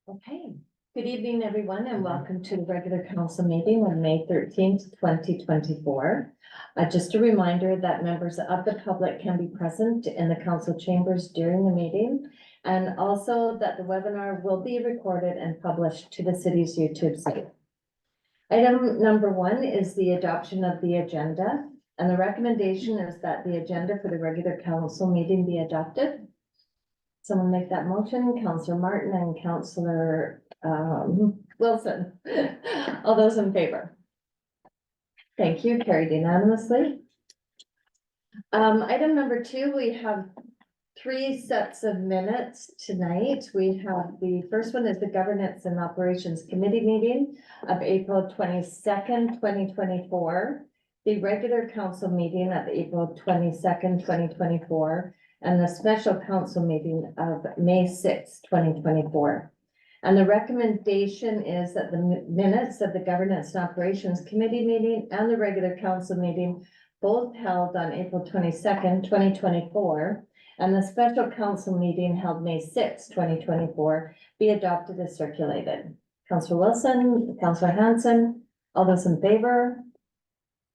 Okay, good evening, everyone, and welcome to the regular council meeting on May 13th, 2024. Just a reminder that members of the public can be present in the council chambers during the meeting, and also that the webinar will be recorded and published to the city's YouTube site. Item number 1 is the adoption of the agenda, and the recommendation is that the agenda for the regular council meeting be adopted. Someone make that motion, Councillor Martin and Councillor Wilson. All those in favor? Thank you, carried unanimously. Item number 2, we have 3 sets of minutes tonight. We have the first one is the Governance and Operations Committee meeting of April 22nd, 2024. The regular council meeting of April 22nd, 2024. And the special council meeting of May 6th, 2024. And the recommendation is that the minutes of the Governance and Operations Committee meeting and the regular council meeting, both held on April 22nd, 2024, and the special council meeting held May 6th, 2024, be adopted as circulated. Councillor Wilson, Councillor Hanson, all those in favor?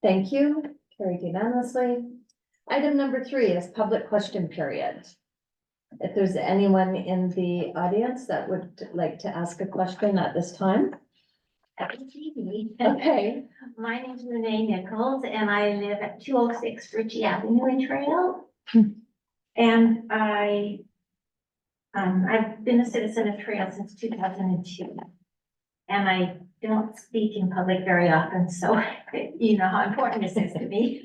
Thank you, carried unanimously. Item number 3 is public question period. If there's anyone in the audience that would like to ask a question at this time. Okay. My name is Renee Nichols and I live at 206 Ritchie Avenue in Trail. And I've been a citizen of Trail since 2002. And I don't speak in public very often, so you know how important this is to me.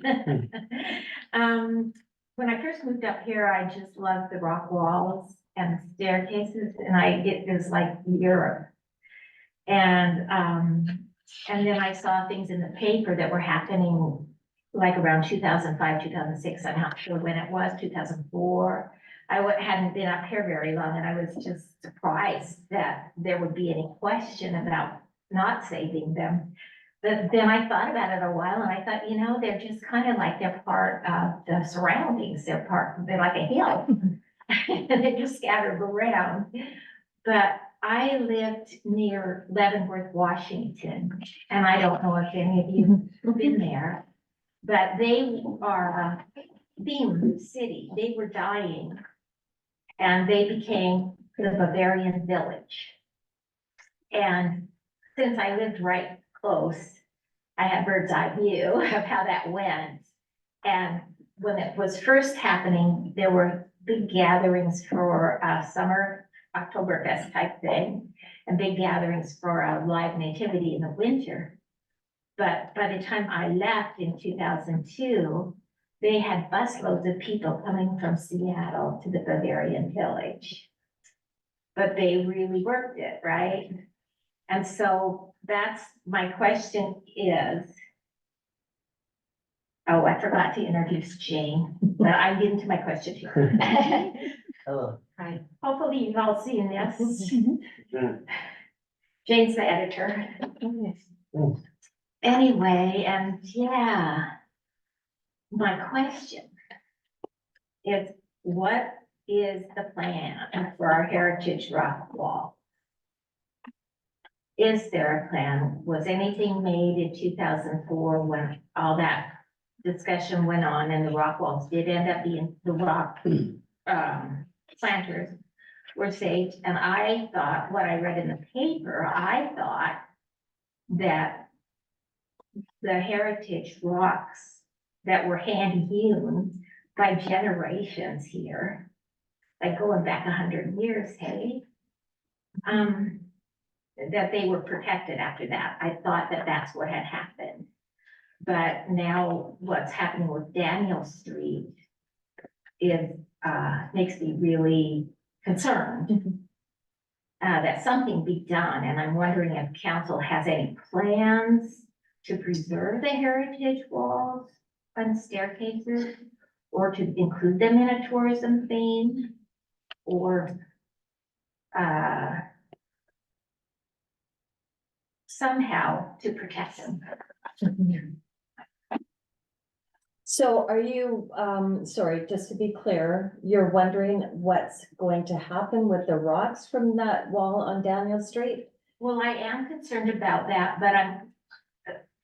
When I first moved up here, I just loved the rock walls and the staircases, and it was like Europe. And then I saw things in the paper that were happening like around 2005, 2006. I'm not sure when it was, 2004. I hadn't been up here very long, and I was just surprised that there would be any question about not saving them. But then I thought about it a while, and I thought, you know, they're just kind of like they're part of the surroundings. They're like a hill. And they're just scattered around. But I lived near Leavenworth, Washington, and I don't know if any of you have been there, but they are a theme city. They were dying, and they became the Bavarian village. And since I lived right close, I had bird's eye view of how that went. And when it was first happening, there were big gatherings for summer Oktoberfest type thing, and big gatherings for a live nativity in the winter. But by the time I left in 2002, they had busloads of people coming from Seattle to the Bavarian village. But they really worked it, right? And so that's my question is, oh, I forgot to introduce Jane, but I'm getting to my question here. Hello. Hi, hopefully you've all seen this. Jane's the editor. Anyway, and yeah, my question is, what is the plan for our Heritage Rock Wall? Is there a plan? Was anything made in 2004 when all that discussion went on and the rock walls did end up being, the rock planters were saved? And I thought, what I read in the paper, I thought that the heritage rocks that were hand hewn by generations here, like going back 100 years, hey, that they were protected after that. I thought that that's what had happened. But now what's happening with Daniel Street is, makes me really concerned that something be done. And I'm wondering if council has any plans to preserve the heritage walls and staircases, or to include them in a tourism theme, or somehow to protect them. So are you, sorry, just to be clear, you're wondering what's going to happen with the rocks from that wall on Daniel Street? Well, I am concerned about that, but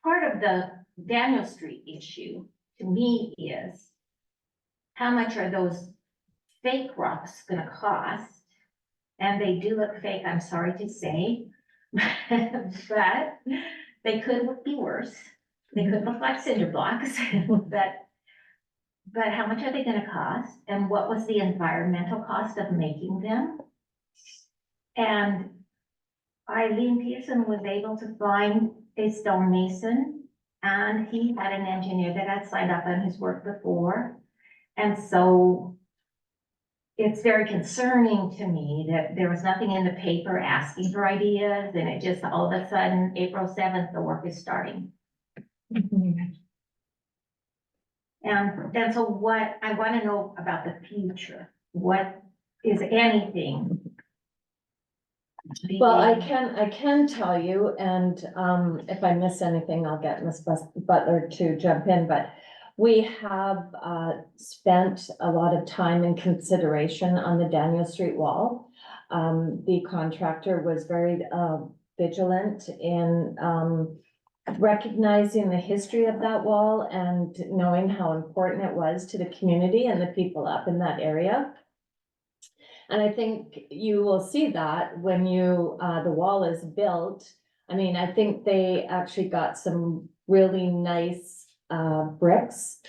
part of the Daniel Street issue to me is how much are those fake rocks gonna cost? And they do look fake, I'm sorry to say, but they could be worse. They could look like cinder blocks, but how much are they gonna cost? And what was the environmental cost of making them? And Eileen Pearson was able to find a stonemason, and he had an engineer that had signed up on his work before. And so it's very concerning to me that there was nothing in the paper asking for ideas, and it just all of a sudden, April 7th, the work is starting. And so what I want to know about the future, what is anything? Well, I can tell you, and if I miss anything, I'll get Ms. Butler to jump in, but we have spent a lot of time and consideration on the Daniel Street wall. The contractor was very vigilant in recognizing the history of that wall and knowing how important it was to the community and the people up in that area. And I think you will see that when the wall is built. I mean, I think they actually got some really nice bricks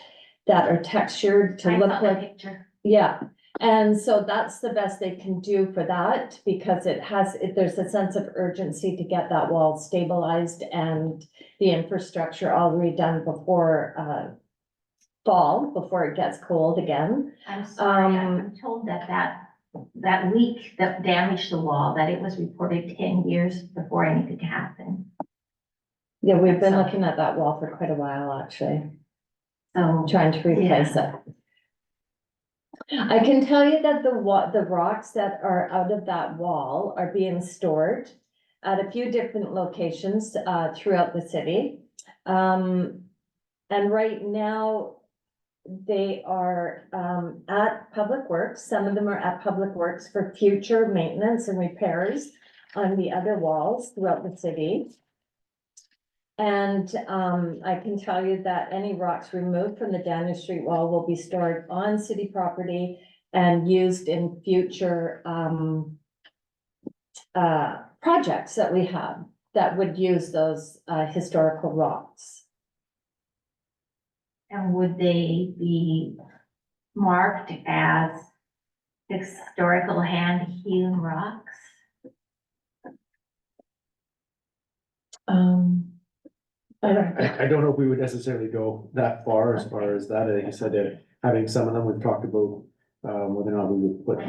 that are textured to I look saw the like, picture. yeah. And so that's the best they can do for that, because there's a sense of urgency to get that wall stabilized and the infrastructure all redone before fall, before it gets cold again. I'm sorry, I'm told that leak that damaged the wall, that it was reported 10 years before anything happened. Yeah, we've been So- looking at that wall for quite a while, actually, So, trying to replace it. I can tell you that the rocks that are out of that wall are being stored at a few different locations throughout the city. And right now, they are at Public Works. Some of them are at Public Works for future maintenance and repairs on the other walls throughout the city. And I can tell you that any rocks removed from the Daniel Street wall will be stored on city property and used in future projects that we have that would use those historical rocks. and would they be marked as historical hand-hewn rocks? I don't know if we would necessarily go that far as that. Like you said, having some of them, we've talked about whether or not we would put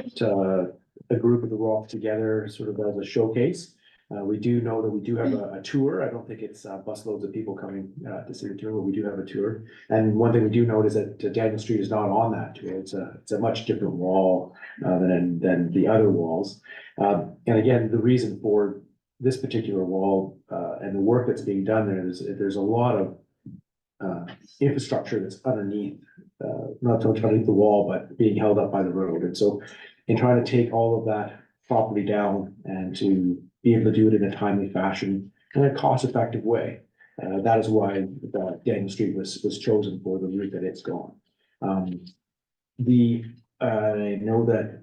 a group of the rocks together sort of as a showcase. We do know that we do have a tour. I don't think it's busloads of people coming to see the tour, but we do have a tour. And one thing we do note is that Daniel Street is not on that tour. It's a much different wall than the other walls. And again, the reason for this particular wall and the work that's being done there's a lot of infrastructure that's underneath, not so much underneath the wall, but being held up by the road. And so in trying to take all of that property down and to be able to do it in a timely fashion and a cost-effective way, that is why Daniel Street was chosen for the route that it's gone. I know that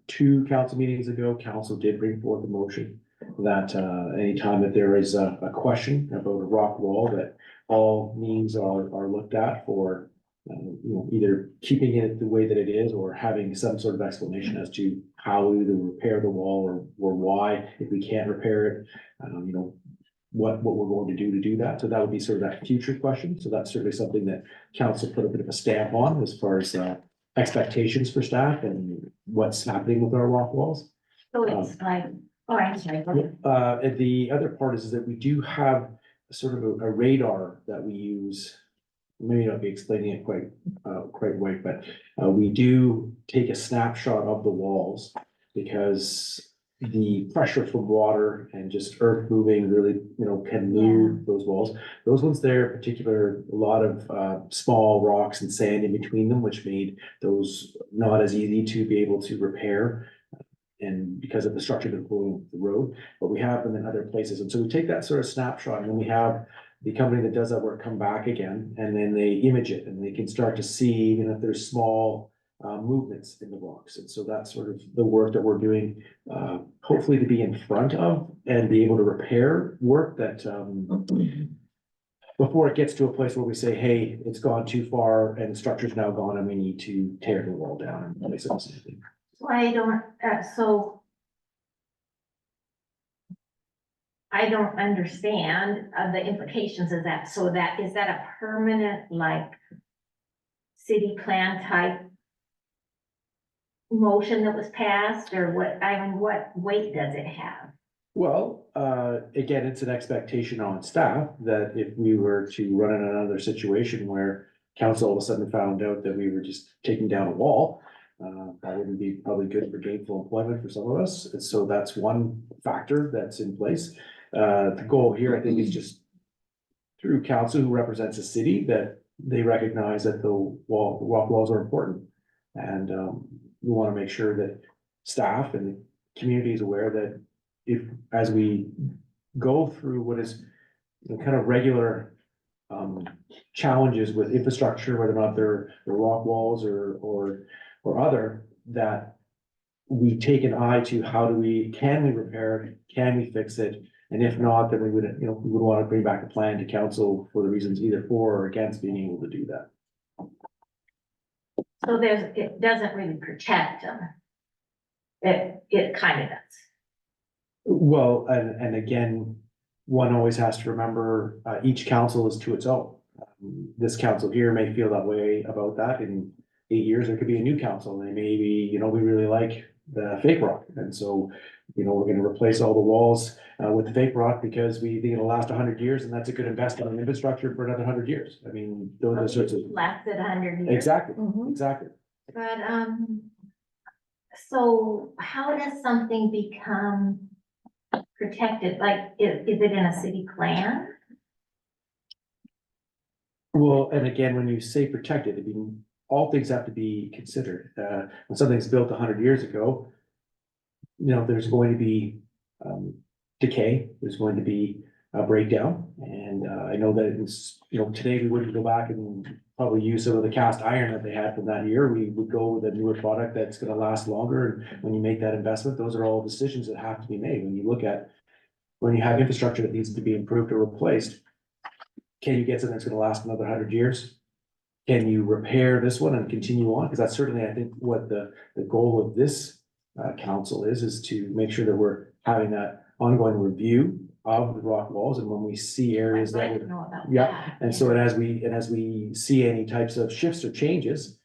2 council meetings ago, council did bring forth a motion that anytime that there is a question about a rock wall, that all means are looked at for either keeping it the way that it is or having some sort of explanation as to how we either repair the wall or why, if we can't repair it, what we're going to do that. So that would be sort of that future question. So that's certainly something that council put a bit of a stamp on as far as expectations for staff and what's happening with our rock walls. So it's like, oh, I'm sorry. go ahead. And the other part is that we do have sort of a radar that we use. Maybe not be explaining it quite right, but we do take a snapshot of the walls because the pressure from water and just earth moving really, can move those walls. Those ones there in particular, a lot of small rocks and sand in between them, which made those not as easy to be able to repair. And because of the structure that's pulling the road, but we have them in other places. And so we take that sort of snapshot and then we have the company that does that work come back again, and then they image it and they can start to see even if there's small movements in the rocks. And so that's sort of the work that we're doing, hopefully to be in front of and be able to repair work that, before it gets to a place where we say, hey, it's gone too far and the structure's now gone and we need to tear the wall down and place it on something. I don't, so. I don't understand the implications of that. So that, is that a permanent, like, city plan type motion that was passed, or what, what weight does it have? Well, again, it's an expectation on staff that if we were to run in another situation where council all of a sudden found out that we were just taking down a wall, that wouldn't be probably good for gainful employment for some of us. And so that's one factor that's in place. The goal here, I think, is just through council who represents a city, that they recognize that the rock walls are important. And we want to make sure that staff and the community is aware that if, as we go through what is kind of regular challenges with infrastructure, whether or not they're rock walls or other, that we take an eye to can we repair it, can we fix it? And if not, then we would want to bring back a plan to council for the reasons either for or against being able to do that. So it doesn't really protect them. It kind of does. Well, and again, one always has to remember, each council is to its own. This council here may feel that way about that. In 8 years, there could be a new council, and they may be, we really like the fake rock. And so, we're gonna replace all the walls with the fake rock because we think it'll last 100 years, and that's a good investment in infrastructure for another 100 years. I mean, those are sorts of. Lasted 100 years. Exactly, Mhm. exactly. But, so how does something become protected? Like, is it in a city plan? Well, and again, when you say protected, I mean, all things have to be considered. When something's built 100 years ago, there's going to be decay, there's going to be a breakdown. And I know that it's, today we wouldn't go back and probably use some of the cast iron that they had from that year. We would go with a newer product that's gonna last longer. And when you make that investment, those are all decisions that have to be made. When you have infrastructure that needs to be improved or replaced, can you get something that's gonna last another 100 years? Can you repair this one and continue on? Because that's certainly, I think, what the goal of this council is to make sure that we're having that ongoing review of the rock walls. And when we see areas I'd that like to would, know about yeah, that. and so as we see any types of shifts or changes,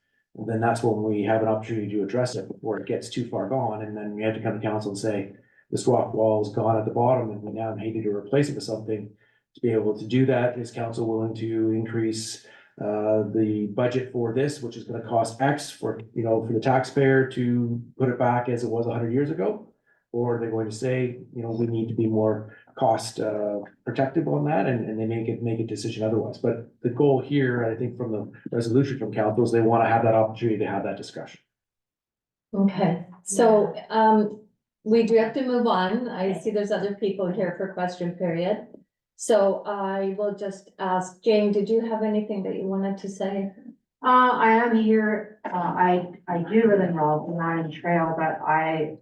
then that's when we have an opportunity to address it before it gets too far gone. And then we have to come to council and say, this rock wall is gone at the bottom and we now need to replace it with something. To be able to do that, is council willing to increase the budget for this, which is gonna cost X for the taxpayer to put it back as it was 100 years ago? Or are they going to say, we need to be more cost protective on that, and they make a decision otherwise. But the goal here, I think from the resolution from council, is they want to have that opportunity to have that discussion. Okay, so, we do have to move on. I see there's other people here for question period. So I will just ask, Jane, did you have anything that you wanted to say? I am here, I do live in Raleigh, Lion Trail, but I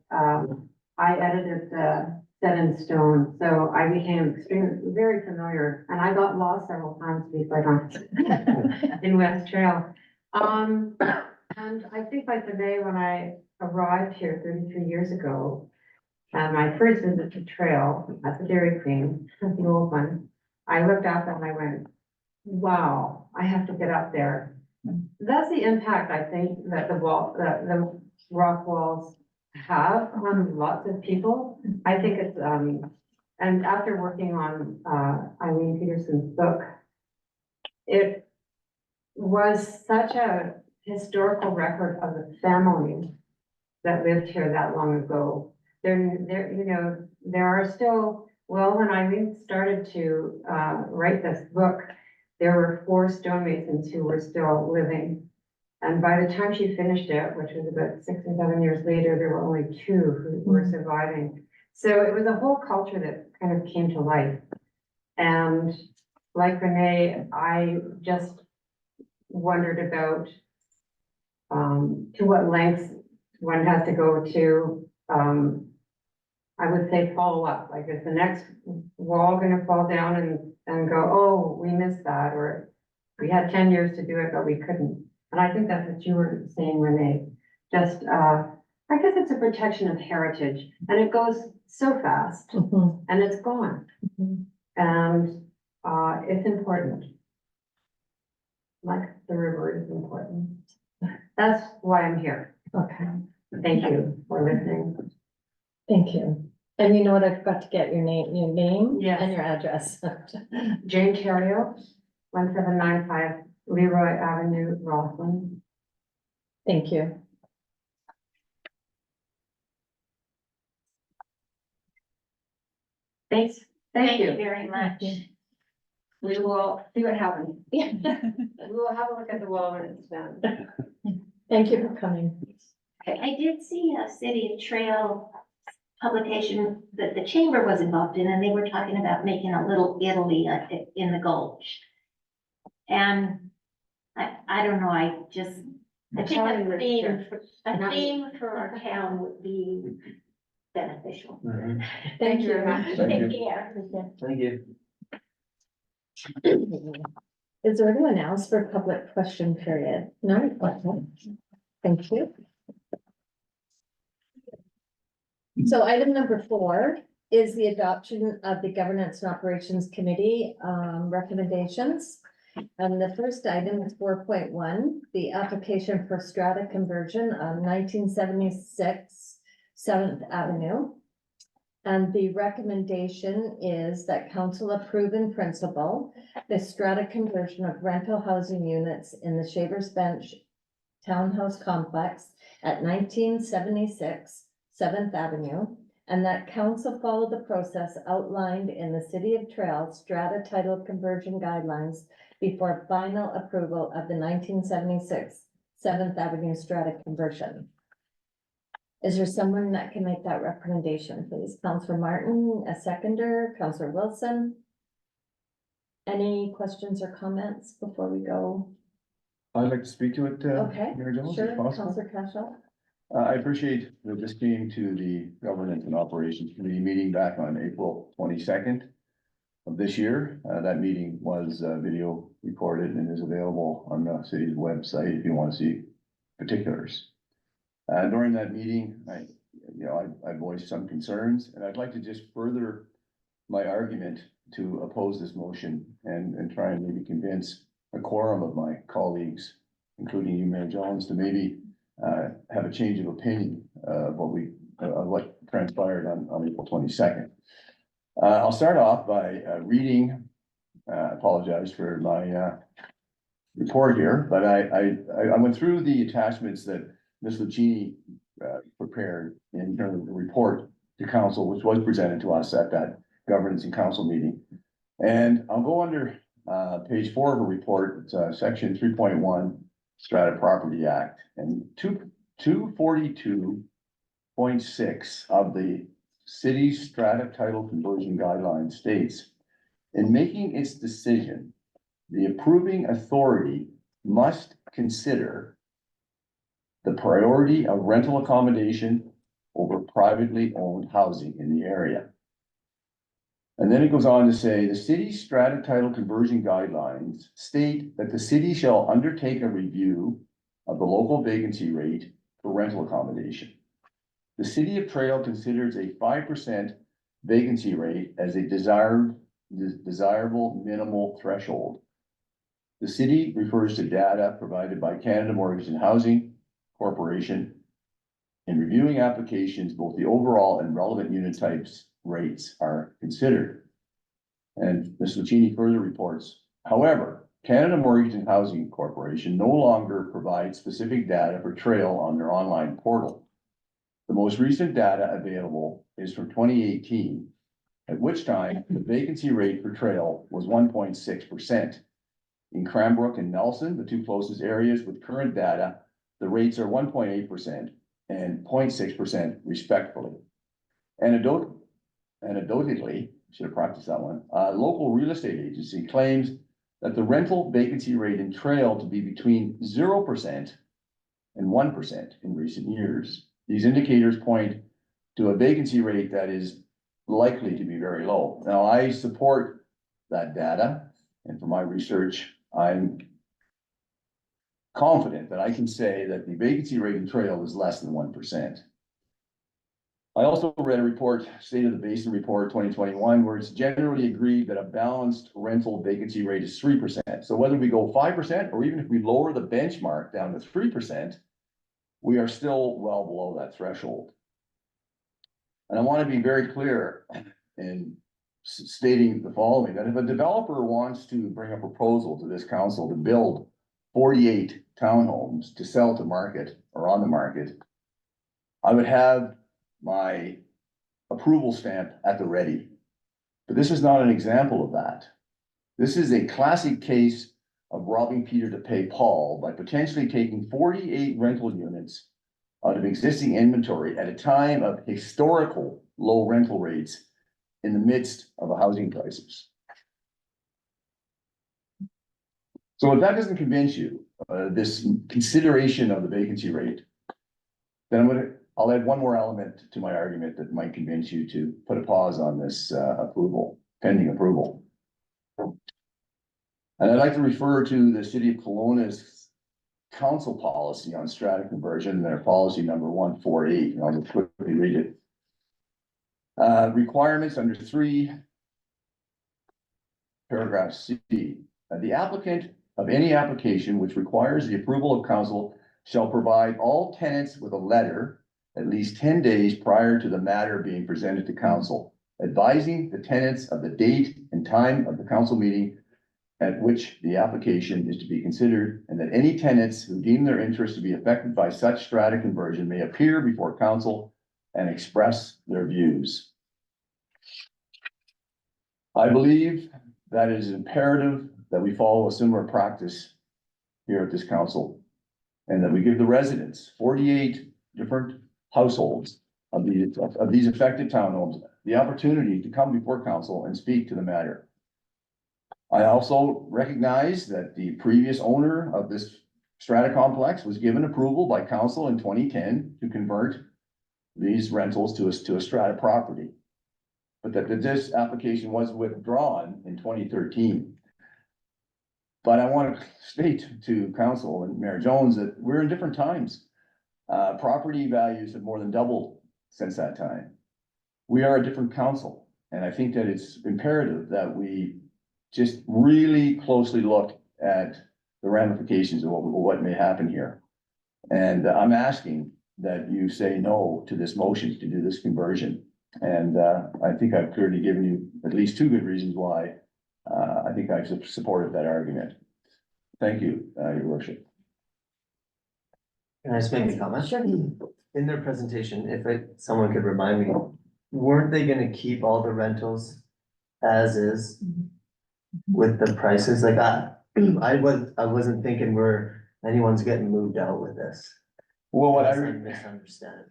edited the Set in Stone, so I became very familiar, and I got lost several times to be quite honest, in West Trail. And I think like the day when I arrived here 33 years ago, and my first visit to Trail at the Dairy Queen, the old one, I looked up and I went, wow, I have to get up there. That's the impact I think that the rock walls have on lots of people. I think it's, and after working on Eileen Peterson's book, it was such a historical record of the family that lived here that long ago. there are still, well, when Eileen started to, write this book, there were 4 stonemasons who were still living. And by the time she finished it, which was about 6 or 7 years later, there were only 2 who were surviving. So it was a whole culture that kind of came to life. And like Renee, I just wondered about to what lengths one has to go to, I would say follow up, like is the next wall gonna fall down and go, oh, we missed that, or we had 10 years to do it, but we couldn't. And I think that's what you were saying, Renee. Just, I guess it's a protection of heritage, and it goes so fast, Mhm, and it's gone, mhm. and it's important. Like the river is important. That's why I'm here. Okay, Thank you for listening. thank you. And you know what, I forgot to get your name Yes. and your address. Jane Terrio, 1795 Leroy Avenue, Roslyn. Thank you. Thanks. Thank you very much. We will see what happens. Yeah. We will have a look at the wall when it's done. Thank you for coming. I did see a City Trail publication that the chamber was involved in, and they were talking about making a little Italy in the Gulch. And I don't know, I think Italian a theme for our town would be beneficial. Thank you very much. Take care. Thank you. Is there anyone else for public question period? No? Okay. Thank you. So item number 4 is the adoption of the Governance and Operations Committee recommendations. And the first item is 4.1, the application for strata conversion on 1976 7th Avenue. And the recommendation is that council approve in principle the strata conversion of rental housing units in the Shavers Bench Townhouse Complex at 1976 7th Avenue, and that council follow the process outlined in the City of Trail strata title conversion guidelines before final approval of the 1976 7th Avenue strata conversion. Is there someone that can make that recommendation, please? Councilor Martin, a seconder, Councilor Wilson? Any questions or comments before we go? I'd like to speak to it, Okay, Mayor Jones, sure, if possible. Councilor Cashel? I appreciate that this came to the Governance and Operations Committee meeting back on April 22nd of this year. That meeting was video recorded and is available on the city's website if you want to see particulars. During that meeting, I voiced some concerns, and I'd like to just further my argument to oppose this motion and try and maybe convince a quorum of my colleagues, including you, Mayor Jones, to maybe have a change of opinion of what transpired on April 22nd. I'll start off by reading, I apologize for my report here, but I went through the attachments that Ms. Lucchini prepared in terms of the report to council, which was presented to us at that governance and council meeting. And I'll go under page 4 of the report, it's section 3.1, Strata Property Act, and 242.6 of the city's strata title conversion guidelines states, in making its decision, the approving authority must consider the priority of rental accommodation over privately owned housing in the area. And then it goes on to say, the city's strata title conversion guidelines state that the city shall undertake a review of the local vacancy rate for rental accommodation. The city of Trail considers a 5% vacancy rate as a desirable minimal threshold. The city refers to data provided by Canada Mortgage and Housing Corporation. In reviewing applications, both the overall and relevant unit types rates are considered. And Ms. Lucchini further reports, however, Canada Mortgage and Housing Corporation no longer provides specific data for Trail on their online portal. The most recent data available is from 2018, at which time the vacancy rate for Trail was 1.6%. In Cranbrook and Nelson, the two closest areas with current data, the rates are 1.8% and 0.6% respectively. Anecdotally, should have practiced that one, a local real estate agency claims that the rental vacancy rate in Trail to be between 0% and 1% in recent years. These indicators point to a vacancy rate that is likely to be very low. Now, I support that data, and from my research, I'm confident that I can say that the vacancy rate in Trail is less than 1%. I also read a report, State of the Basin Report 2021, where it's generally agreed that a balanced rental vacancy rate is 3%. So whether we go 5% or even if we lower the benchmark down to 3%, we are still well below that threshold. And I want to be very clear in stating the following, that if a developer wants to bring a proposal to this council to build 48 townhomes to sell to market or on the market, I would have my approval stamp at the ready. But this is not an example of that. This is a classic case of robbing Peter to pay Paul by potentially taking 48 rental units out of existing inventory at a time of historical low rental rates in the midst of a housing crisis. So if that doesn't convince you, this consideration of the vacancy rate, then I'll add one more element to my argument that might convince you to put a pause on this pending approval. And I'd like to refer to the City of Kelowna's council policy on strata conversion, their policy number 148, and I'll just quickly read it. Requirements under 3 paragraph C. The applicant of any application which requires the approval of council shall provide all tenants with a letter at least 10 days prior to the matter being presented to council, advising the tenants of the date and time of the council meeting at which the application is to be considered, and that any tenants who deem their interest to be affected by such strata conversion may appear before council and express their views. I believe that it is imperative that we follow a similar practice here at this council, and that we give the residents, 48 different households of these affected townhomes, the opportunity to come before council and speak to the matter. I also recognize that the previous owner of this strata complex was given approval by council in 2010 to convert these rentals to a strata property, but that this application was withdrawn in 2013. But I want to state to council and Mayor Jones that we're in different times. Property values have more than doubled since that time. We are a different council, and I think that it's imperative that we just really closely look at the ramifications of what may happen here. And I'm asking that you say no to this motion to do this conversion. And I think I've clearly given you at least 2 good reasons why I think I've supported that argument. Thank you, Your Worship. Can I just make a comment? Sure. In their presentation, someone could remind me, weren't they gonna keep all the rentals as is with the prices like that? I wasn't thinking anyone's getting moved out with this. Well, what I Unless I'm misunderstanding.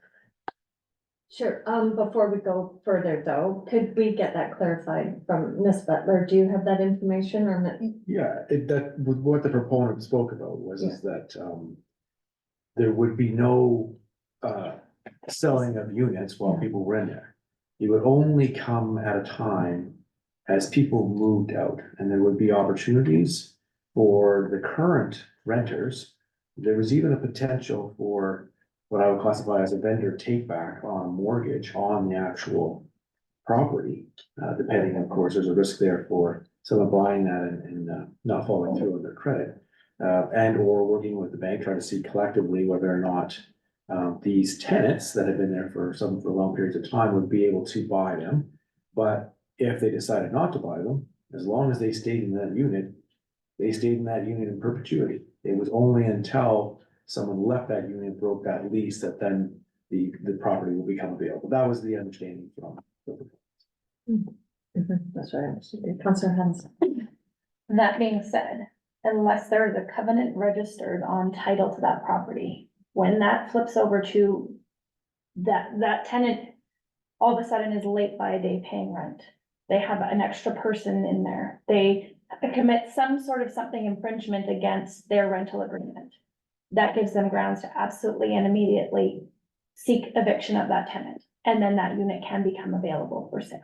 Sure, before we go further though, could we get that clarified from Ms. Butler? Do you have that information or not? Yeah, what the proponent spoke about was is that, there would be no, selling of units while people were in there. It would only come at a time as people moved out, and there would be opportunities for the current renters. There was even a potential for what I would classify as a vendor take back on a mortgage on the actual property. Depending, of course, there's a risk there for someone buying that and not following through on their credit. And or working with the bank, trying to see collectively whether or not these tenants that have been there for long periods of time would be able to buy them. But if they decided not to buy them, as long as they stayed in that unit, they stayed in that unit in perpetuity. It was only until someone left that unit, broke that lease, that then the property will become available. That was the understanding from. That's what I understood. Councillor Hans. That being said, unless there is a covenant registered on title to that property, when that flips over to that tenant, all of a sudden is late by a day paying rent. They have an extra person in there. They commit some sort of something infringement against their rental agreement. That gives them grounds to absolutely and immediately seek eviction of that tenant. And then that unit can become available for sale.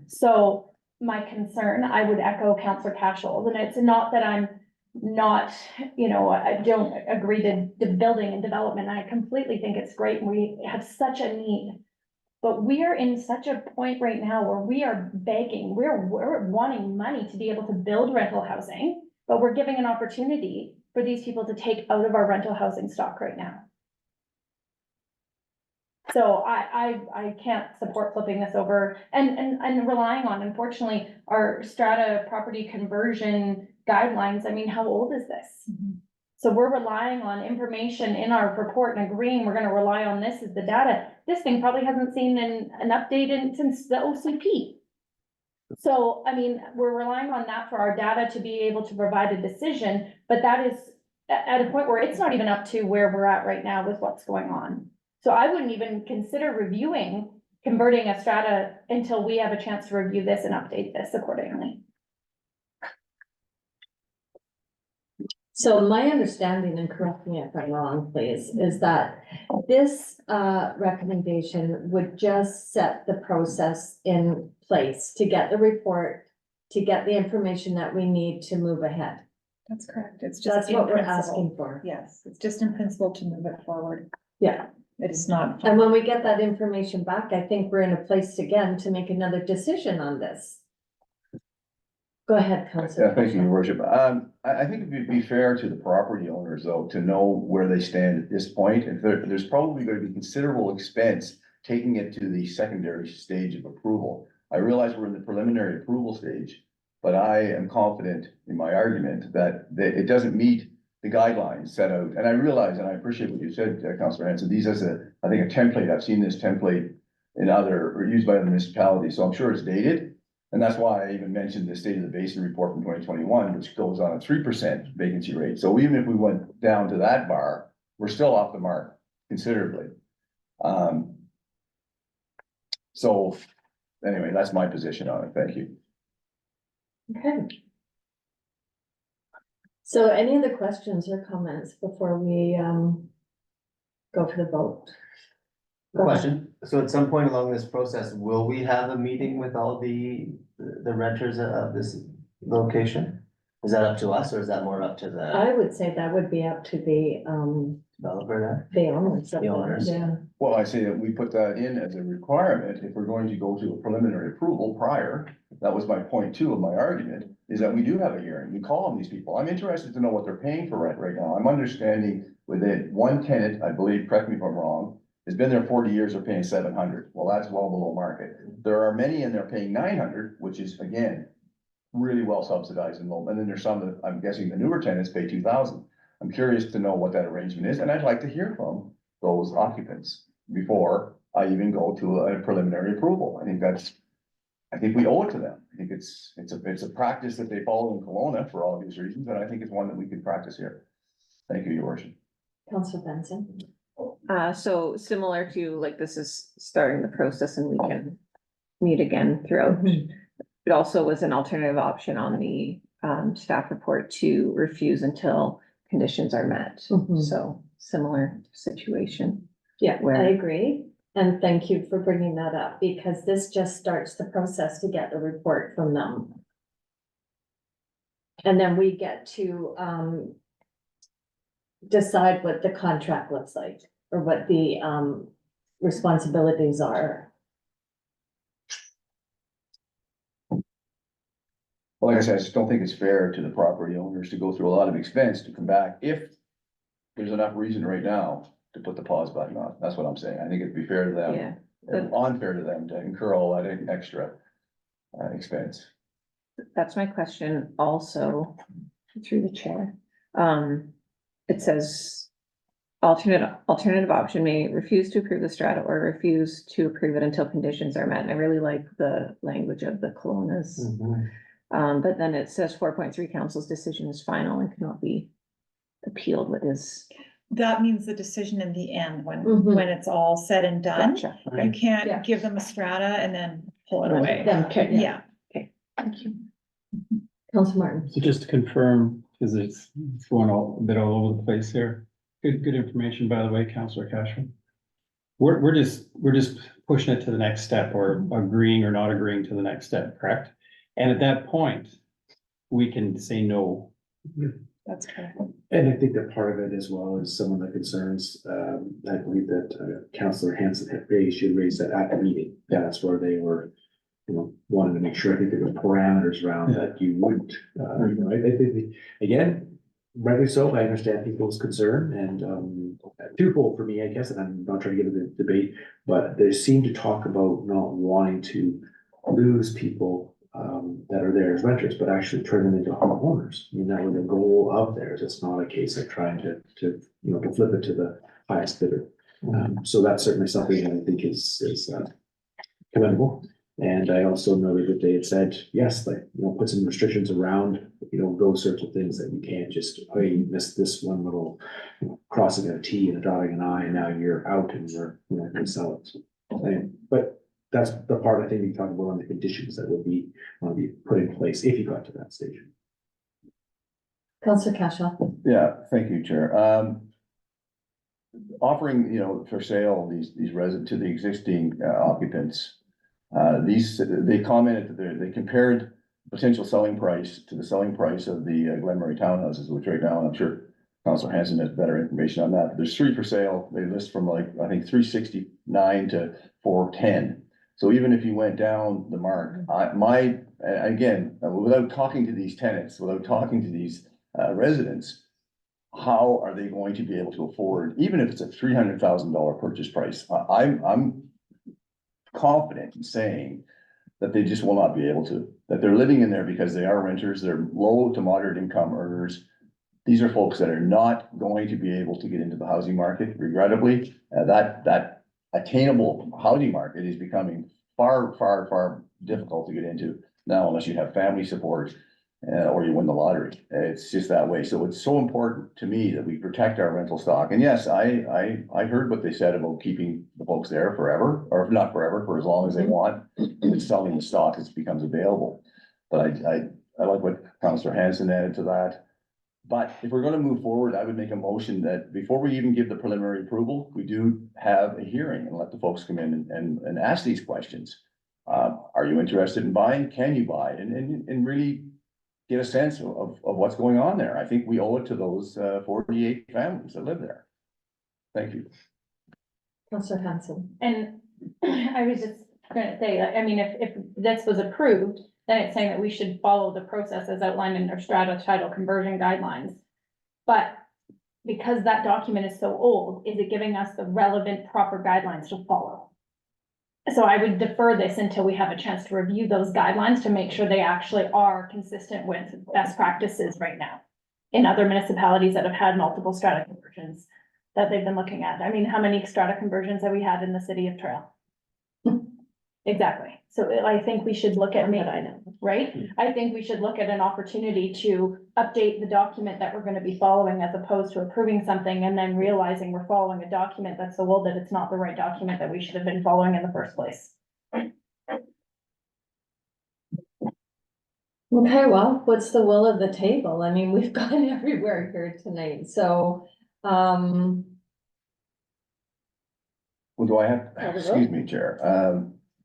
So my concern, I would echo Councillor Cashel, and it's not that I'm not, I don't agree to the building and development. I completely think it's great and we have such a need. But we are in such a point right now where we are begging, we're wanting money to be able to build rental housing, but we're giving an opportunity for these people to take out of our rental housing stock right now. So I can't support flipping this over and relying on, unfortunately, our strata property conversion guidelines. I mean, how old is this? So we're relying on information in our report and agreeing we're gonna rely on this as the data. This thing probably hasn't seen an update since the OCP. So, I mean, we're relying on that for our data to be able to provide a decision, but that is at a point where it's not even up to where we're at right now with what's going on. So I wouldn't even consider reviewing converting a strata until we have a chance to review this and update this accordingly. So my understanding, and correct me if I'm wrong, please, is that this recommendation would just set the process in place to get the report, to get the information that we need to move ahead. That's correct. It's just. That's in what we're principle. asking for. Yes, it's just in principle to move it forward. Yeah. It is not. And when we get that information back, I think we're in a place again to make another decision on this. Go ahead, Councilor. Yeah, thank you, Your Worship. I think it'd be fair to the property owners, though, to know where they stand at this point. And there's probably going to be considerable expense taking it to the secondary stage of approval. I realize we're in the preliminary approval stage, but I am confident in my argument that it doesn't meet the guidelines set out. And I realize, and I appreciate what you said, Councillor Hanson, these as I think a template, I've seen this template in or used by other municipalities, so I'm sure it's dated. And that's why I even mentioned the State of the Basin report from 2021, which goes on a 3% vacancy rate. So even if we went down to that bar, we're still off the mark considerably. So anyway, that's my position on it. Thank you. Okay. So any other questions or comments before we go for the vote? Go ahead. Question, so at some point along this process, will we have a meeting with all the renters of this location? Is that up to us or is that more up to the I would say that would be up to the developer owners. The owners. Yeah. Well, I say that we put that in as a requirement if we're going to go to a preliminary approval prior. That was my point two of my argument, is that we do have a hearing. We call on these people. I'm interested to know what they're paying for rent right now. I'm understanding with it, one tenant, I believe, correct me if I'm wrong, has been there 40 years, they're paying 700. Well, that's well below market. There are many and they're paying 900, which is again, really well subsidized and low. And then there's some that I'm guessing the newer tenants pay 2,000. I'm curious to know what that arrangement is, and I'd like to hear from those occupants before I even go to a preliminary approval. I think we owe it to them. I think it's a practice that they follow in Kelowna for all of these reasons, and I think it's one that we can practice here. Thank you, Your Worship. Councilor Benson. So similar to like this is starting the process and we can meet again throughout. It also was an alternative option on the staff report to refuse until conditions are met. Mhm. So similar situation. Yeah, Where- I agree. And thank you for bringing that up because this just starts the process to get the report from them. And then we get to decide what the contract looks like or what the responsibilities are. Well, like I said, I just don't think it's fair to the property owners to go through a lot of expense to come back if there's enough reason right now to put the pause button on. That's what I'm saying. I think it'd be fair to them, Yeah. and unfair to them to incur all that extra expense. That's my question also through the chair. It says alternative option may refuse to approve the strata or refuse to approve it until conditions are met. And I really like the language of the Kelowna's. But then it says 4.3 council's decision is final and cannot be appealed. What is? That means the decision in the end, Mhm. when it's all said and done. Gotcha. You Okay. Yeah. can't give them a strata and then pull it Right. away. Then, okay, Yeah. Thank you. Council Martin. So just to confirm, because it's going a bit all over the place here. Good information, by the way, Councillor Cashel. We're just pushing it to the next step or agreeing or not agreeing to the next step, correct? And at that point, we can say no. That's correct. And I think that part of it as well is some of the concerns, I believe that Councillor Hanson had raised, she had raised that at the meeting. That's where they were, wanted to make sure, I think there were parameters around that you wouldn't, I think, again, rightly so, I understand people's concern and, twofold for me, I guess, and I'm not trying to get into the debate, but they seem to talk about not wanting to lose people that are there as renters, but actually turn them into homeowners. I mean, that was the goal of theirs. It's not a case of trying to flip it to the highest bidder. So that's certainly something that I think is commendable. And I also noted that they had said, yes, like, put some restrictions around, those sorts of things that you can't just, oh, you missed this one little crossing a T and a dotting an I, and now you're out and you're, gonna sell it. But that's the part I think you talk about on the conditions that would be, want to be put in place if you got to that stage. Councillor Cashel. Yeah, thank you, Chair. Offering, for sale, these residents to the existing occupants. They commented that they compared potential selling price to the selling price of the Glen Murray townhouses, which right now, I'm sure Councillor Hanson has better information on that. But there's 3 for sale. They list from I think 369 to 410. So even if you went down the mark, again, without talking to these tenants, without talking to these residents, how are they going to be able to afford, even if it's a $300,000 purchase price? I'm confident in saying that they just will not be able to, that they're living in there because they are renters, they're low to moderate income earners. These are folks that are not going to be able to get into the housing market, regrettably. That attainable housing market is becoming far difficult to get into now, unless you have family support or you win the lottery. It's just that way. So it's so important to me that we protect our rental stock. And yes, I heard what they said about keeping the folks there forever, or not forever, for as long as they want, and selling the stock as it becomes available. But I like what Councillor Hanson added to that. But if we're gonna move forward, I would make a motion that before we even give the preliminary approval, we do have a hearing and let the folks come in and ask these questions. Are you interested in buying? Can you buy? And really get a sense of what's going on there. I think we owe it to those 48 families that live there. Thank you. Councillor Hanson. And I was just gonna say, I mean, if this was approved, then it's saying that we should follow the process as outlined in our strata title conversion guidelines. But because that document is so old, is it giving us the relevant proper guidelines to follow? So I would defer this until we have a chance to review those guidelines to make sure they actually are consistent with best practices right now in other municipalities that have had multiple strata conversions that they've been looking at. I mean, how many strata conversions have we had in the city of Trail? Exactly. So I think we should look at, right? I think we should look at an opportunity to update the document that we're gonna be following as opposed to approving something and then realizing we're following a document that's so old that it's not the right document that we should have been following in the first place. Okay, well, what's the will of the table? I mean, we've gone everywhere here tonight, so, Well, do I have, Call the excuse vote. me, Chair,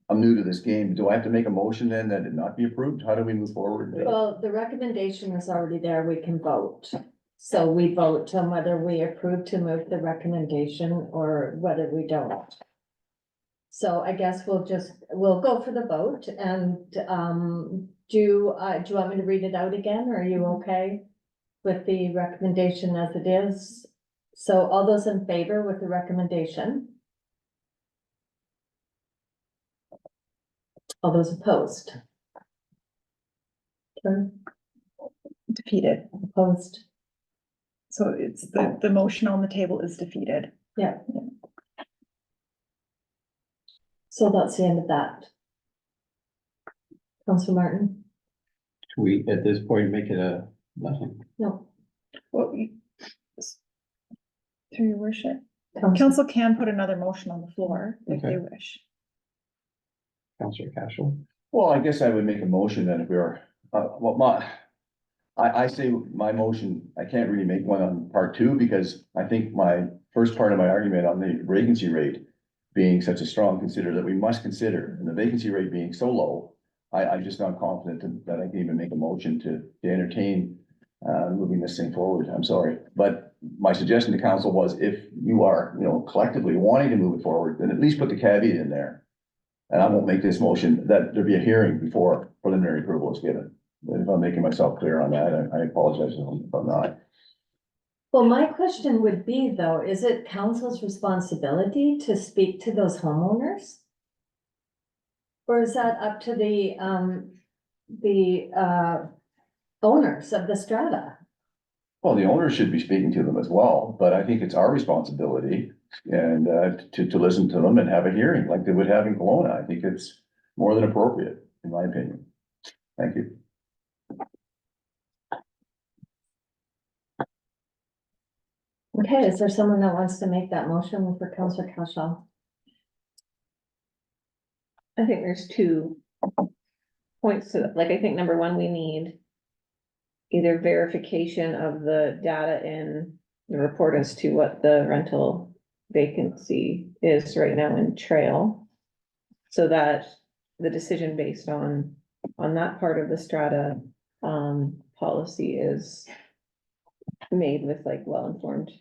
I'm new to this game. Do I have to make a motion then that it not be approved? How do we move forward? well, the recommendation is already there, we can vote. So we vote on whether we approve to move the recommendation or whether we don't. So I guess we'll go for the vote and, do you want me to read it out again? Or are you okay with the recommendation as it is? So all those in favor with the recommendation? All those opposed? Okay, Defeated. opposed? So it's the motion on the table is defeated. So that's the end of that. Councillor Martin? We, at this point, make it a nothing. No. Well, through your worship, Councillor- council can put another motion on the floor if they Okay. wish. Counselor Cashel. Well, I guess I would make a motion that if we are, I say my motion, I can't really make one on part two, because I think my first part of my argument on the vacancy rate being such a strong consider that we must consider, and the vacancy rate being so low, I'm just not confident that I can even make a motion to entertain moving this thing forward. I'm sorry. But my suggestion to council was, if you are, collectively wanting to move it forward, then at least put the caveat in there. And I won't make this motion that there be a hearing before preliminary approval is given. If I'm making myself clear on that, I apologize if I'm not. Well, my question would be though, is it council's responsibility to speak to those homeowners? Or is that up to the owners of the strata? Well, the owners should be speaking to them as well, but I think it's our responsibility and to listen to them and have a hearing like they would have in Kelowna. I think it's more than appropriate, in my opinion. Thank you. Okay, is there someone that wants to make that motion for Councillor Cashel? I think there's 2 points to that. Like, I think number one, we need either verification of the data in the report as to what the rental vacancy is right now in Trail. So that the decision based on that part of the strata, policy is made with like well-informed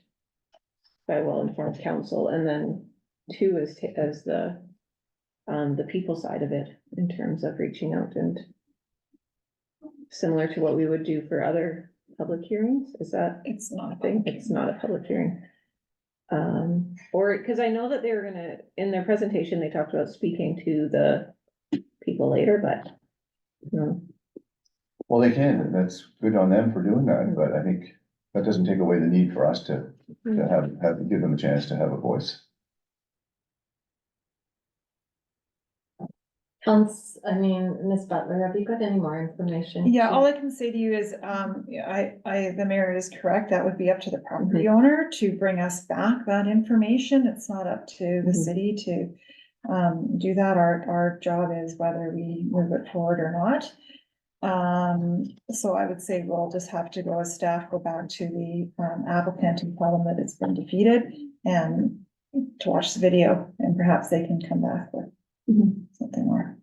counsel. And then 2 is as the people side of it, in terms of reaching out and similar to what we would do for other public hearings. Is that? It's not a I think it's not a public hearing. Or, because I know that they were gonna, in their presentation, they talked about speaking to the people later, but. Well, they can, and that's good on them for doing that, but I think that doesn't take away the need for us to give them a chance to have a voice. Ms. Butler, have you got any more information? Yeah, all I can say to you is, the mayor is correct. That would be up to the property owner to bring us back that information. It's not up to the city to do that. Our job is whether we move it forward or not. So I would say we'll just have to go as staff, go back to the applicant and tell them that it's been defeated and to watch the video, and perhaps they can come back with something more.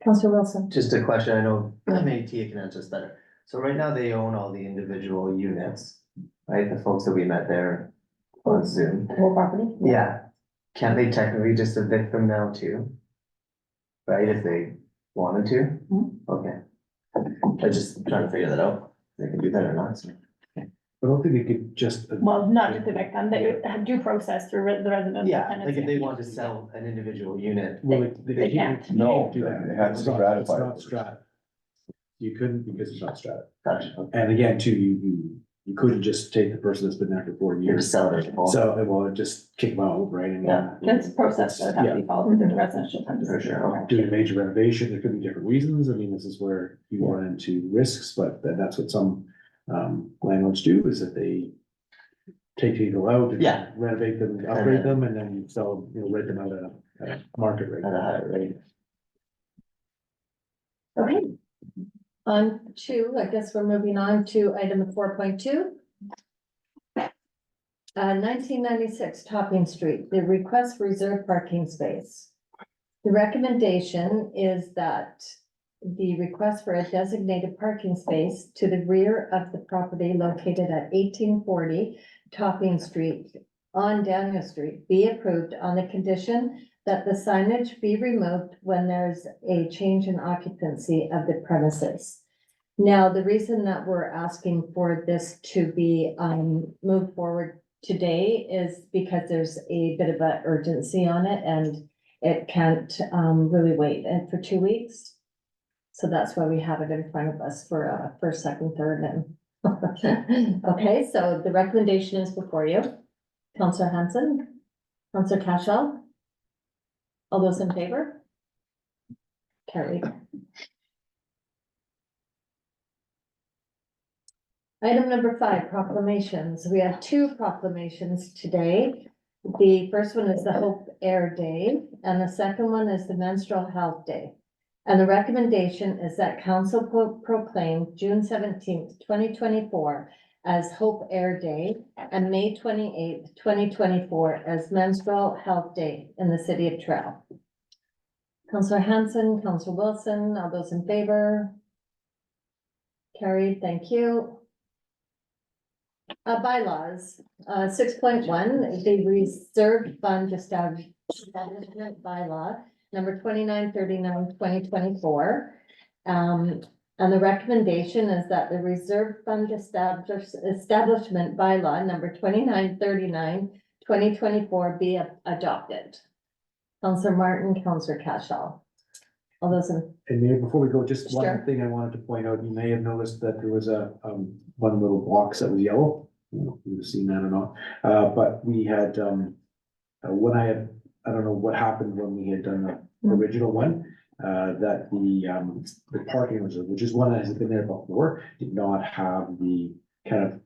Councillor Wilson? Just a question, I know maybe Tia can answer this better. So right now they own all the individual units, right? The folks that we met there on Zoom. The whole property? Yeah, can't they technically just evict them now too? Right, if they wanted to? Okay. I just trying to figure that out. They can do that or not. I don't think it could just. Well, not just evict them, they have due process through the residential Yeah, tenants. like if they want to sell an individual unit. Well, They can't. No, do that. they have to It's not- ratify it's not it. strata. You couldn't, because it's not strata. Gotcha. And again, too, you couldn't just take the person that's been there for 4 You have to years. sell it. So, well, just kick them out, right? I mean, Yeah. It's a process that have to be followed within the residential tenants. For sure, okay. doing a major renovation, there could be different reasons. I mean, this is where you run into risks, but that's what some landlords do, is that they take people out and Yeah. renovate them, upgrade them, and then sell, rent them out at a market rate. At a higher rate. Okay. On to, I guess we're moving on to item 4.2. 1996 Topping Street, the request for reserved parking space. The recommendation is that the request for a designated parking space to the rear of the property located at 1840 Topping Street on Daniel Street be approved on the condition that the signage be removed when there's a change in occupancy of the premises. Now, the reason that we're asking for this to be moved forward today is because there's a bit of an urgency on it, and it can't really wait for 2 weeks. So that's why we have it in front of us for first, second, third, and Okay, so the recommendation is before you. Counselor Hanson, Counselor Cashel. All those in favor? Carried. Item number 5, proclamations. We have 2 proclamations today. The first one is the Hope Air Day, and the second one is the Menstrual Health Day. And the recommendation is that council proclaim June 17th, 2024 as Hope Air Day and May 28th, 2024 as Menstrual Health Day in the city of Trail. Counselor Hanson, Counselor Wilson, all those in favor? Carried, thank you. Bylaws, 6.1, the reserved fund establishment bylaw, number 2939/2024. And the recommendation is that the reserved fund establishment bylaw, number 2939/2024 be adopted. Counselor Martin, Counselor Cashel. All those in, And maybe before we go, just Sure. one thing I wanted to point out, you may have noticed that there was a, one little box that was yellow. I don't know if you've seen that or not, but we had, when I don't know what happened when we had done the original one. That the parking reserve, which is one that has been there before, did not have the kind of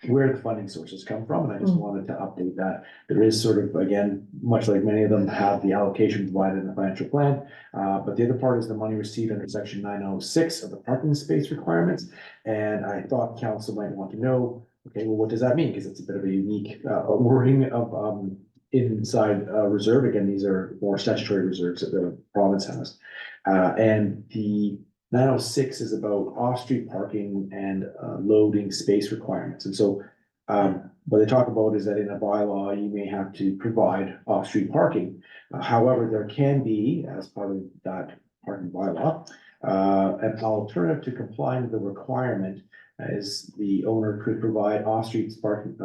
where the funding sources come from, and I just wanted to update that. There is sort of, again, much like many of them have the allocation provided in the financial plan. But the other part is the money received under section 906 of the parking space requirements. And I thought council might want to know, okay, well, what does that mean? Because it's a bit of a unique wording of inside reserve. Again, these are more statutory reserves that the province has. And the 906 is about off-street parking and loading space requirements. And so what they talk about is that in a bylaw, you may have to provide off-street parking. However, there can be, as part of that parking bylaw, an alternative to complying with the requirement as the owner could provide off-street parking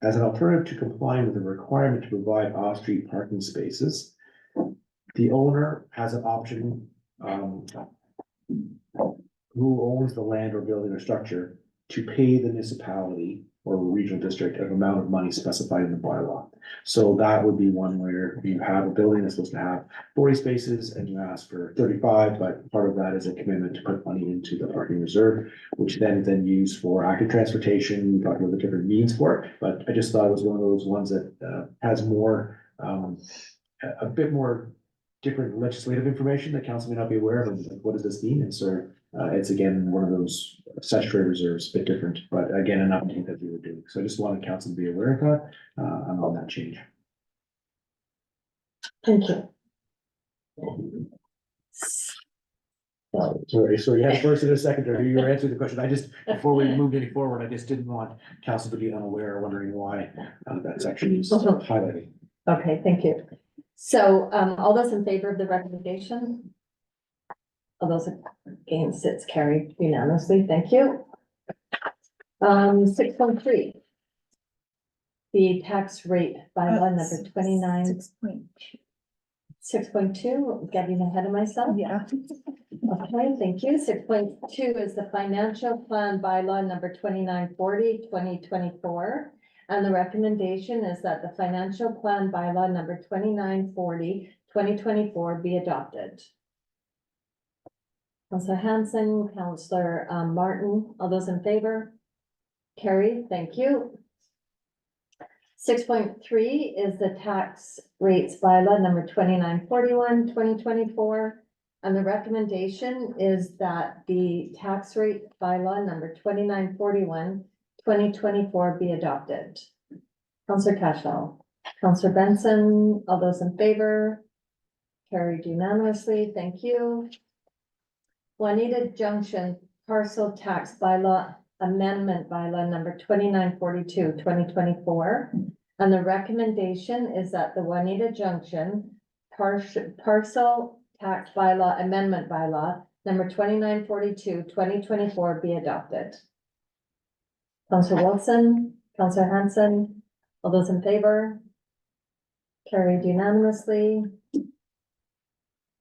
as an alternative to complying with the requirement to provide off-street parking spaces. The owner has an option, who owns the land or building or structure, to pay the municipality or regional district an amount of money specified in the bylaw. So that would be one where you have a building that's supposed to have 40 spaces and you ask for 35, but part of that is a commitment to put money into the parking reserve, which then is then used for active transportation. We talked about the different means for it, but I just thought it was one of those ones that has more, a bit more different legislative information that council may not be aware of, and like, what does this mean? And so it's again, one of those statutory reserves, a bit different, but again, an update that we were doing. So I just wanted council to be aware of that, and on that change. thank you. So you had a first and a second, or you were answering the question. I just, before we moved any forward, I just didn't want council to be unaware, or wondering why that section is highlighted. Okay, thank you. So, all those in favor of the recommendation? All those against, it's carried unanimously, thank you. 6.3. The tax rate bylaw number 29. 6.2, getting ahead of myself. Yeah. Okay, thank you. 6.2 is the financial plan bylaw number 2940/2024. And the recommendation is that the financial plan bylaw number 2940/2024 be adopted. Counselor Hanson, Counselor Martin, all those in favor? Carried, thank you. 6.3 is the tax rates bylaw number 2941/2024. And the recommendation is that the tax rate bylaw number 2941/2024 be adopted. Counselor Cashel, Counselor Benson, all those in favor? Carried unanimously, thank you. Juanita Junction parcel tax bylaw amendment bylaw number 2942/2024. And the recommendation is that the Juanita Junction parcel tax bylaw amendment bylaw number 2942/2024 be adopted. Counselor Wilson, Counselor Hanson, all those in favor? Carried unanimously.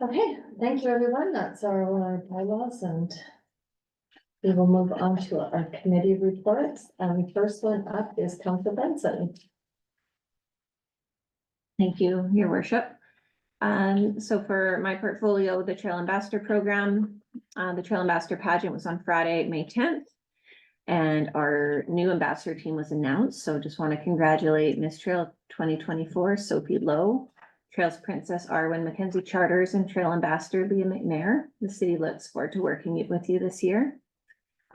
Okay, thank you, everyone. That's our bylaws and We will move on to our committee reports. First one up is Council Benson. Thank you, your worship. So for my portfolio, the Trail Ambassador Program, the Trail Ambassador pageant was on Friday, May 10th. And our new ambassador team was announced, so just want to congratulate Miss Trail 2024, Sophie Lowe, Trails Princess Arwen Mackenzie Charters, and Trail Ambassador Leah McNair. The city looks forward to working with you this year.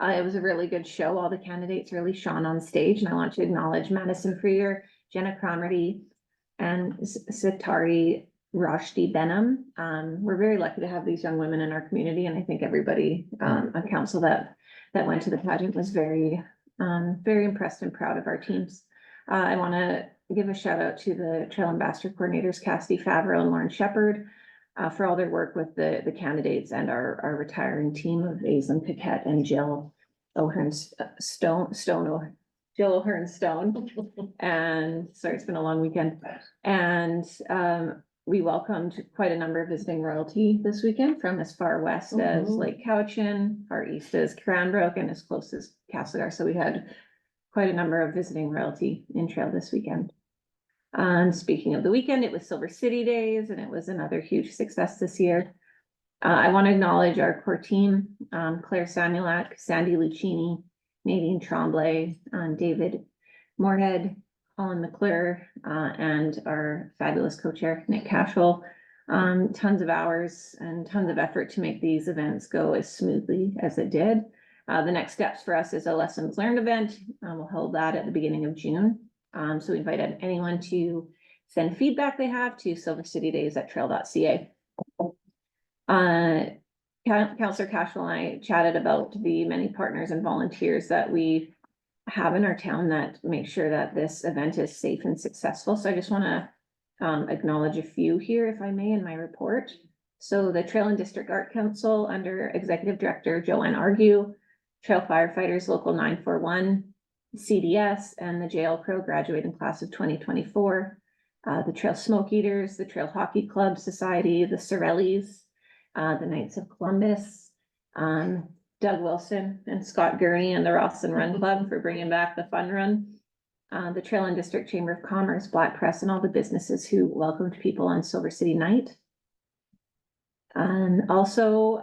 It was a really good show. All the candidates really shone on stage, and I want to acknowledge Madison Freer, Jenna Cromarty, and Sitari Roshdi Benham. We're very lucky to have these young women in our community, and I think everybody on council that went to the pageant was very impressed and proud of our teams. I want to give a shout out to the Trail Ambassador coordinators, Cassidy Favreau and Lauren Shepard, for all their work with the candidates and our retiring team of Aislinn Paquette and Jill O'Hearn Stone. Jill O'Hearn Stone. And sorry, it's been a long weekend. And we welcomed quite a number of visiting royalty this weekend from as far west as Lake Cowichan, far east as Cranbrook, and as close as Castlegar. So we had quite a number of visiting royalty in Trail this weekend. Speaking of the weekend, it was Silver City Days, and it was another huge success this year. I want to acknowledge our core team, Claire Samuelak, Sandy Lucchini, Nadine Tremblay, David Moorhead, Colin McClure, and our fabulous co-chair, Nick Cashel. Tons of hours and tons of effort to make these events go as smoothly as it did. The next steps for us is a lessons learned event. We'll hold that at the beginning of June. So we invite anyone to send feedback they have to silvercitydays@trail.ca. Councillor Cashel and I chatted about the many partners and volunteers that we have in our town that make sure that this event is safe and successful. So I just want to acknowledge a few here, if I may, in my report. So the Trail and District Art Council under Executive Director Joanne Argue, Trail Firefighters Local 941, CDS, and the JL Pro graduating class of 2024, the Trail Smoke Eaters, the Trail Hockey Club Society, the Sorellis, the Knights of Columbus, Doug Wilson and Scott Gurney and the Rawson Run Club for bringing back the fun run. The Trail and District Chamber of Commerce, Black Press, and all the businesses who welcomed people on Silver City Night. And also,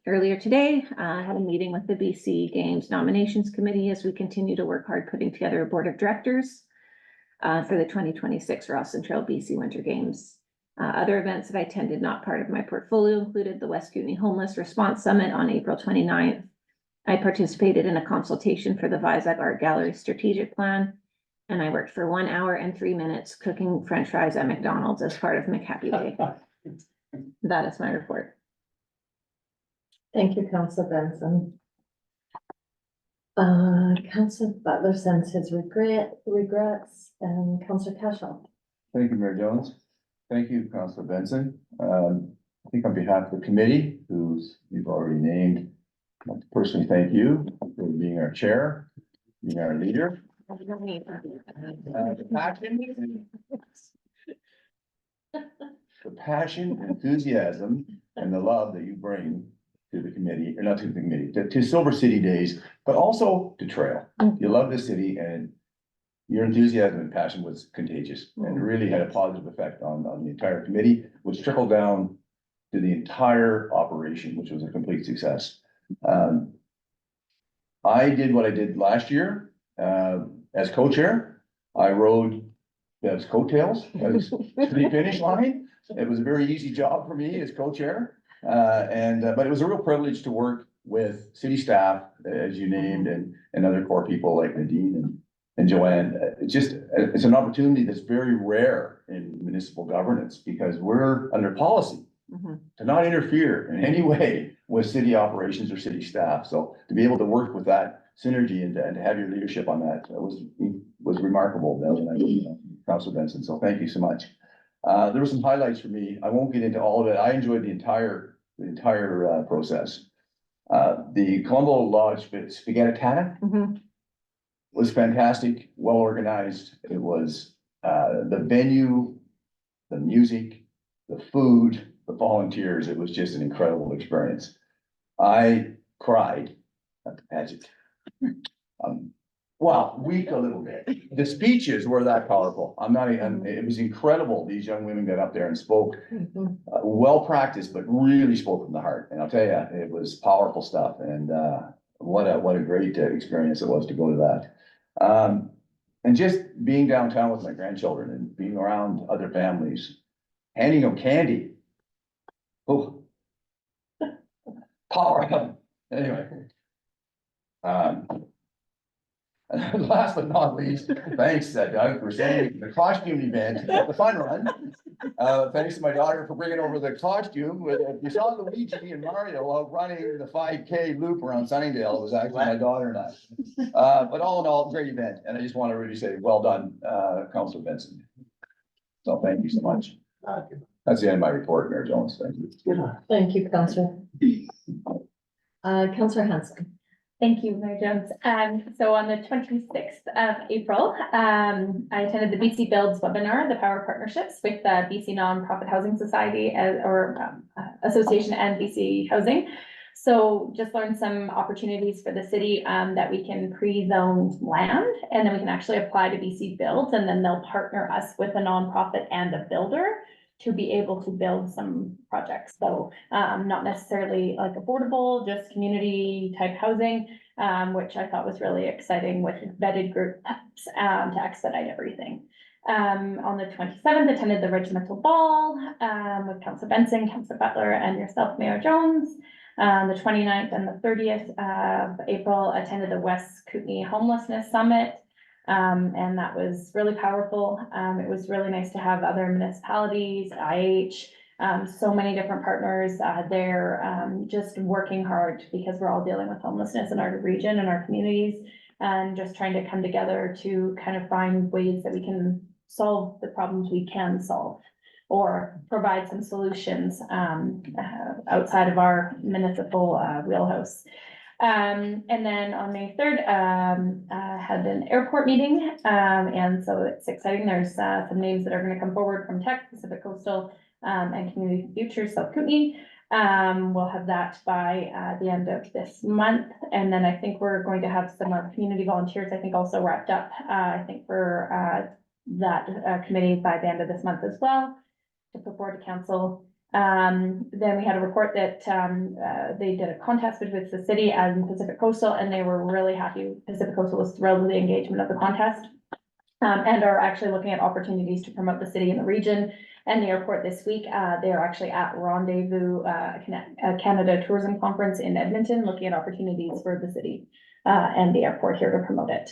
earlier today, I had a meeting with the BC Games Nominations Committee as we continue to work hard putting together a board of directors for the 2026 Rawson Trail BC Winter Games. Other events that I attended not part of my portfolio included the West Kootenay Homeless Response Summit on April 29th. I participated in a consultation for the Vizag Art Gallery strategic plan, and I worked for 1 hour and 3 minutes cooking French fries at McDonald's as part of McHappy Day. That is my report. Thank you, Council Benson. Council Butler sends his regrets, and Council Cashel. Thank you, Mayor Jones. Thank you, Councilor Benson. I think on behalf of the committee, who's you've already named, I'd like to personally thank you for being our chair, being our leader. The passion, enthusiasm, and the love that you bring to the committee, or not to the committee, to Silver City Days, but also to Trail. You love the city, and your enthusiasm and passion was contagious and really had a positive effect on the entire committee, which trickled down to the entire operation, which was a complete success. I did what I did last year, as co-chair. I rode those coattails to the finish line. It was a very easy job for me as co-chair. But it was a real privilege to work with city staff, as you named, and other core people like Nadine and Joanne. It's an opportunity that's very rare in municipal governance because we're under policy to not interfere in any way with city operations or city staff. So to be able to work with that synergy and to have your leadership on that was remarkable, Councilor Benson. So thank you so much. There were some highlights for me. I won't get into all of it. I enjoyed the entire process. The Colombo Lodge Spaghetti was fantastic, well organized. It was the venue, the music, the food, the volunteers. It was just an incredible experience. I cried at the pageant. Well, weak a little bit. The speeches were that powerful. I'm not, and it was incredible. These young women got up there and spoke, well practiced, but really spoke from the heart. And I'll tell you, it was powerful stuff. And, what a great experience it was to go to that. And just being downtown with my grandchildren and being around other families, handing them candy. Oh. Power. Anyway. And last but not least, thanks, Doug, for sending the costume event, the fun run. Thanks to my daughter for bringing over the costume. You saw Luigi and Mario out running the 5K loop around Sunningdale. It was actually my daughter and I. But all in all, great event. And I just want to really say, well done, Councilor Benson. So thank you so much. That's the end of my report, Mayor Jones. Thank you. Thank you, Counselor. Counselor Hanson. Thank you, Mayor Jones. So on the 26th of April, I attended the BC Builds webinar, the Power Partnerships with the BC Nonprofit Housing Society Association and BC Housing. So just learned some opportunities for the city that we can pre-zone land, and then we can actually apply to BC Builds, and then they'll partner us with a nonprofit and a builder to be able to build some projects. So not necessarily like affordable, just community type housing, which I thought was really exciting with vetted groups to expedite everything. On the 27th, attended the regimental ball with Councilor Benson, Councilor Butler, and yourself, Mayor Jones. The 29th and the 30th of April, attended the West Kootenay Homelessness Summit. And that was really powerful. It was really nice to have other municipalities, IH, so many different partners there, just working hard because we're all dealing with homelessness in our region and our communities, and just trying to come together to kind of find ways that we can solve the problems we can solve or provide some solutions outside of our municipal wheelhouse. And then on May 3rd, had an airport meeting, and so it's exciting. There's some names that are going to come forward from Tech, Pacific Coastal, and Community Futures, South Kootenay. We'll have that by the end of this month, and then I think we're going to have some community volunteers, I think, also wrapped up, I think, for that committee by the end of this month as well, to put forward to council. Then we had a report that they did a contest with the city and Pacific Coastal, and they were really happy. Pacific Coastal was thrilled with the engagement of the contest, and are actually looking at opportunities to promote the city and the region and the airport this week. They're actually at Rendezvous Canada Tourism Conference in Edmonton, looking at opportunities for the city and the airport here to promote it.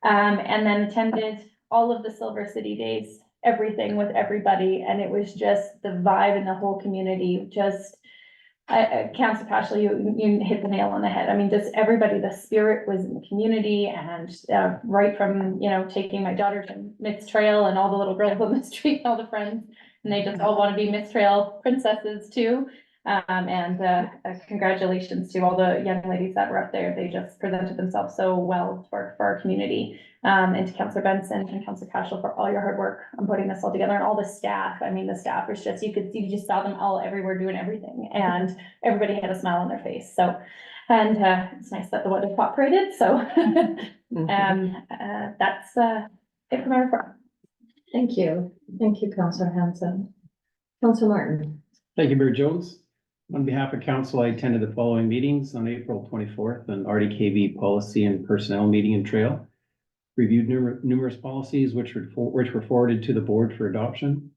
And then attended all of the Silver City Days, everything with everybody, and it was just the vibe in the whole community. Just Councilor Pashley, you hit the nail on the head. I mean, just everybody, the spirit was in the community, and right from, you know, taking my daughter to Miss Trail and all the little girls on the street and all the friends, and they just all want to be Miss Trail princesses too. And congratulations to all the young ladies that were up there. They just presented themselves so well for our community. And to Councilor Benson and Councilor Cashel for all your hard work on putting this all together, and all the staff. I mean, the staff was just, you just saw them all everywhere doing everything, and everybody had a smile on their face. So, and it's nice that the weather cooperated. So, that's it for my report. Thank you. Thank you, Counselor Hanson. Counselor Martin. Thank you, Mayor Jones. On behalf of council, I attended the following meetings on April 24th, an RDKB policy and personnel meeting in Trail. Reviewed numerous policies which were forwarded to the board for adoption.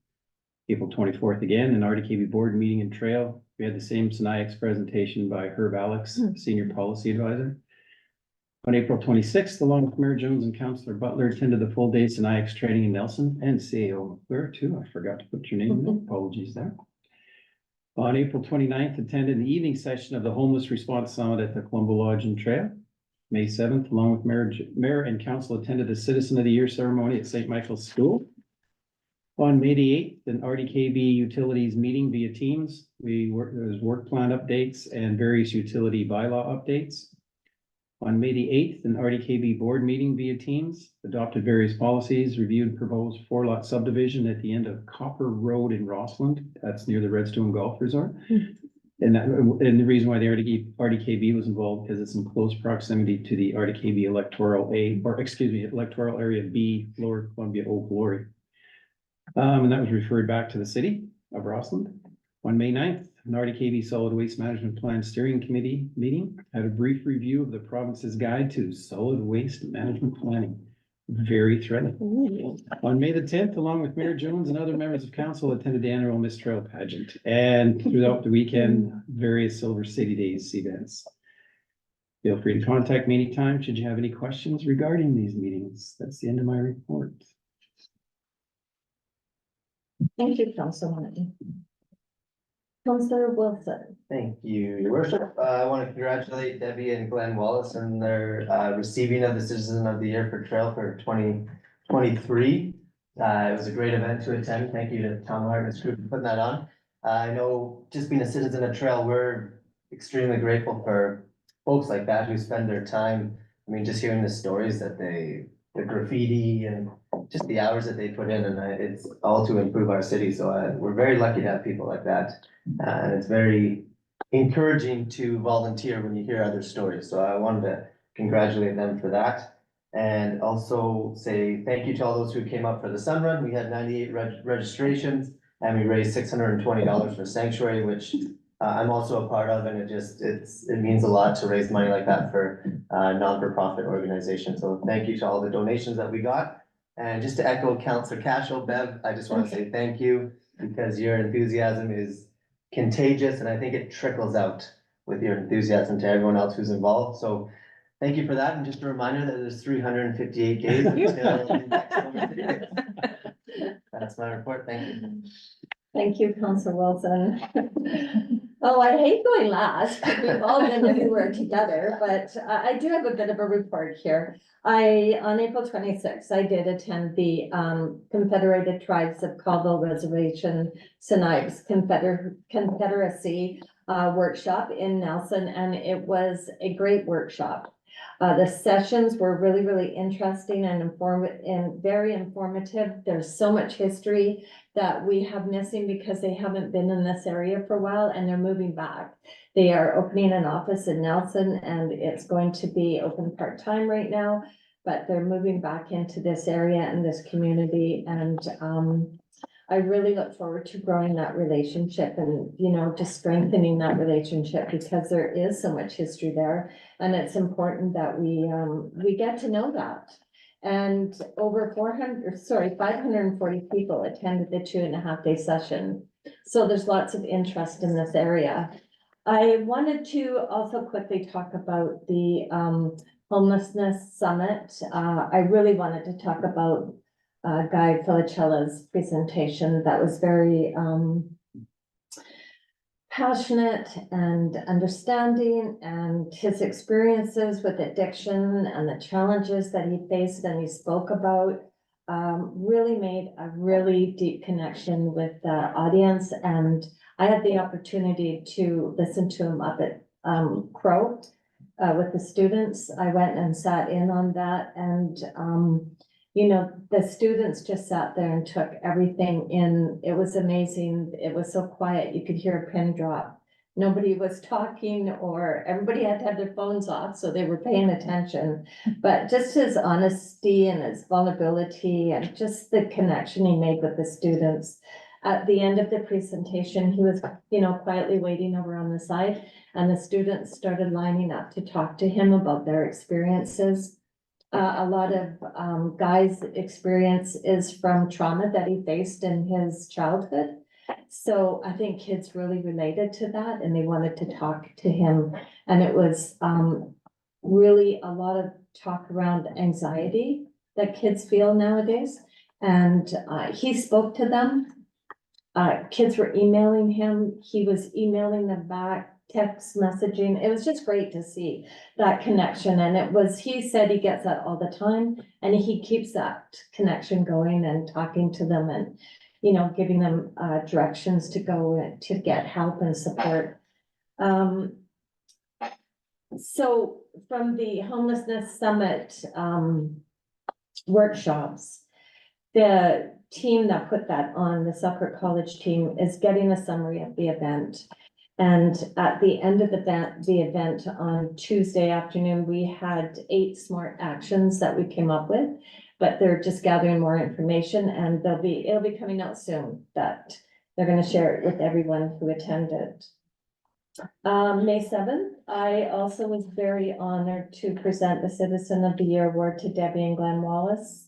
April 24th again, an RDKB board meeting in Trail. We had the same SNIAX presentation by Herb Alex, Senior Policy Advisor. On April 26th, along with Mayor Jones and Councilor Butler, attended the full day SNIAX training in Nelson, and CAO where too. I forgot to put your name in there. Apologies there. On April 29th, attended the evening session of the Homeless Response Summit at the Colombo Lodge and Trail. May 7th, along with Mayor and Council, attended the Citizen of the Year ceremony at St. Michael's School. On May the 8th, an RDKB utilities meeting via Teams. There was work plan updates and various utility bylaw updates. On May the 8th, an RDKB board meeting via Teams, adopted various policies, reviewed proposed 4-lot subdivision at the end of Copper Road in Rossland. That's near the Redstone Golf Resort. And the reason why the RDKB was involved, because it's in close proximity to the RDKB electoral electoral area B, Lower Columbia Oak Glory. And that was referred back to the city of Rossland. On May 9th, an RDKB Solid Waste Management Plan Steering Committee meeting had a brief review of the province's guide to solid waste management planning. Very thrilling. On May the 10th, along with Mayor Jones and other members of council, attended the annual Miss Trail pageant, and throughout the weekend, various Silver City Days events. Feel free to contact me anytime should you have any questions regarding these meetings. That's the end of my report. Thank you, Councilman. Councilor Wilson. Thank you, your worship. I want to congratulate Debbie and Glenn Wallace on their receiving of the Citizen of the Year for Trail for 2023. It was a great event to attend. Thank you to Tom Hart and his crew for putting that on. I know just being a citizen of Trail, we're extremely grateful for folks like that who spend their time. I mean, just hearing the stories that the graffiti and just the hours that they put in, and it's all to improve our city. So we're very lucky to have people like that. And it's very encouraging to volunteer when you hear other stories. So I wanted to congratulate them for that. And also say thank you to all those who came up for the Sun Run. We had 98 registrations and we raised $620 for Sanctuary, which I'm also a part of, and it means a lot to raise money like that for non-for-profit organizations. So thank you to all the donations that we got. And just to echo Councillor Cashel, Bev, I just want to say thank you, because your enthusiasm is contagious, and I think it trickles out with your enthusiasm to everyone else who's involved. So thank you for that, and just a reminder that there's 358 days until the next one. That's my report. Thank you. Thank you, Councilor Wilson. Oh, I hate going last. We've all been everywhere together, but I do have a bit of a report here. On April 26th, I did attend the Confederated Tribes of Caldwell Reservation Snipes Confederacy workshop in Nelson, and it was a great workshop. The sessions were really, really interesting and very informative. There's so much history that we have missing because they haven't been in this area for a while, and they're moving back. They are opening an office in Nelson, and it's going to be open part-time right now, but they're moving back into this area and this community. And I really look forward to growing that relationship and, just strengthening that relationship, because there is so much history there. And it's important that we get to know that. And over 540 people attended the 2.5-day session. So there's lots of interest in this area. I wanted to also quickly talk about the homelessness summit. I really wanted to talk about Guy Filicella's presentation. That was very passionate and understanding, and his experiences with addiction and the challenges that he faced and he spoke about really made a really deep connection with the audience. And I had the opportunity to listen to him up at Crow with the students. I went and sat in on that, and the students just sat there and took everything in. It was amazing. It was so quiet. You could hear a pin drop. Nobody was talking, or everybody had to have their phones off, so they were paying attention. But just his honesty and his vulnerability and just the connection he made with the students. At the end of the presentation, he was, quietly waiting over on the side, and the students started lining up to talk to him about their experiences. A lot of Guy's experience is from trauma that he faced in his childhood. So I think kids really related to that, and they wanted to talk to him. And it was really a lot of talk around anxiety that kids feel nowadays. And he spoke to them. Kids were emailing him. He was emailing them back, text messaging. It was just great to see that connection. And he said he gets that all the time, and he keeps that connection going and talking to them and, giving them directions to go to get help and support. So from the homelessness summit workshops, the team that put that on, the Selkirk College team, is getting a summary of the event. And at the end of the event on Tuesday afternoon, we had 8 smart actions that we came up with. But they're just gathering more information and it'll be coming out soon that they're gonna share it with everyone who attended. May 7th, I also was very honored to present the Citizen of the Year Award to Debbie and Glenn Wallace.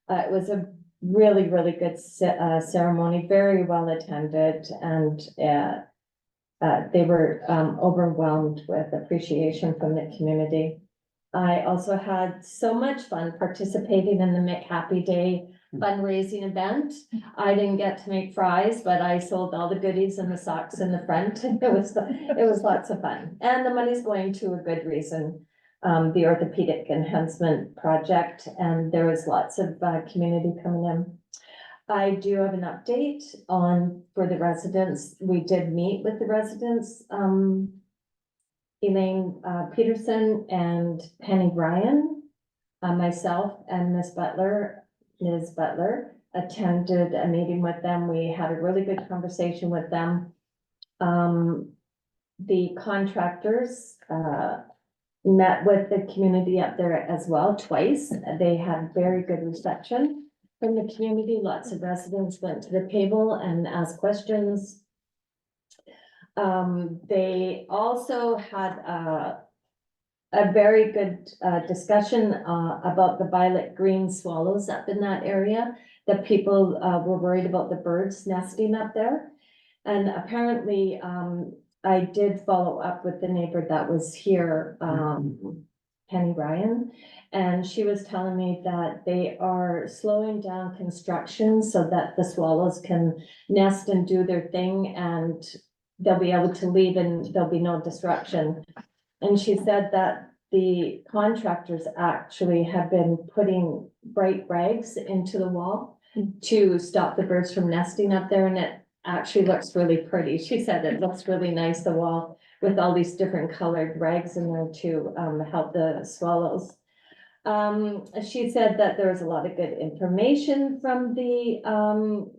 It was a really, really good ceremony, very well attended, and they were overwhelmed with appreciation from the community. I also had so much fun participating in the Mick Happy Day fundraising event. I didn't get to make fries, but I sold all the goodies and the socks in the front. It was lots of fun. And the money's going to a good reason, the Orthopedic Enhancement Project, and there was lots of community coming in. I do have an update for the residents. We did meet with the residents, Elaine Peterson and Penny Ryan, myself and Ms. Butler attended a meeting with them. We had a really good conversation with them. The contractors met with the community up there as well twice. They had very good reception from the community. Lots of residents went to the table and asked questions. They also had a very good discussion about the violet green swallows up in that area. That people were worried about the birds nesting up there. And apparently, I did follow up with the neighbor that was here, Penny Ryan. And she was telling me that they are slowing down construction so that the swallows can nest and do their thing, and they'll be able to leave and there'll be no disruption. And she said that the contractors actually have been putting bright rags into the wall to stop the birds from nesting up there, and it actually looks really pretty. She said it looks really nice, the wall with all these different colored rags in there to help the swallows. She said that there was a lot of good information from the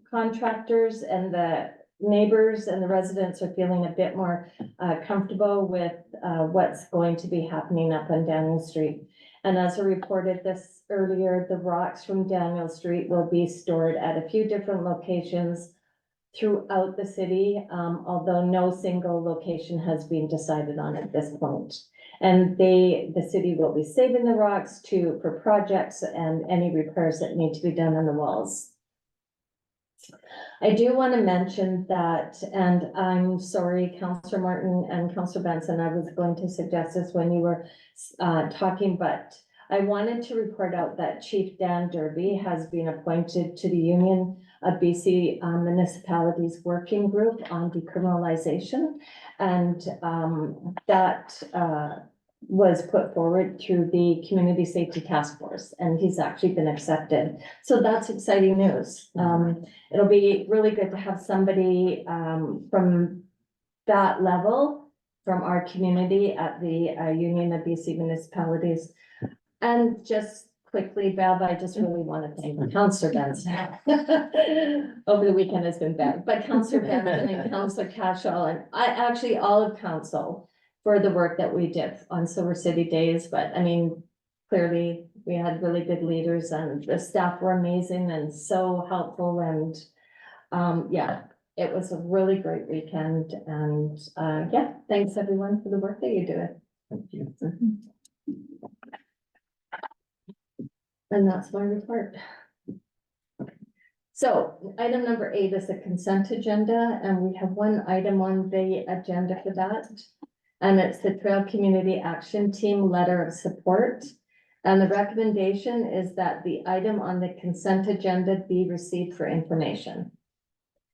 contractors, and the neighbors and the residents are feeling a bit more comfortable with what's going to be happening up on Daniel Street. And as I reported this earlier, the rocks from Daniel Street will be stored at a few different locations throughout the city, although no single location has been decided on at this point. And the city will be saving the rocks for projects and any repairs that need to be done on the walls. I do want to mention that, and I'm sorry, Councillor Martin and Councillor Benson, I was going to suggest this when you were talking, but I wanted to report out that Chief Dan Derby has been appointed to the Union of BC Municipalities Working Group on Decriminalization. And that was put forward through the Community Safety Task Force, and he's actually been accepted. So that's exciting news. It'll be really good to have somebody from that level from our community at the Union of BC Municipalities. And just quickly, Bev, I just really want to thank Councillor Benson. Over the weekend has been bad, but Councillor Benson and Councillor Cashel, and all of council for the work that we did on Silver City Days. But I mean, clearly we had really good leaders and the staff were amazing and so helpful, and yeah, it was a really great weekend. And yeah, thanks everyone for the work that you do. Thank you. And that's my report. So item number 8 is the consent agenda, and we have one item on the agenda for that. And it's the Trail Community Action Team letter of support. And the recommendation is that the item on the consent agenda be received for information.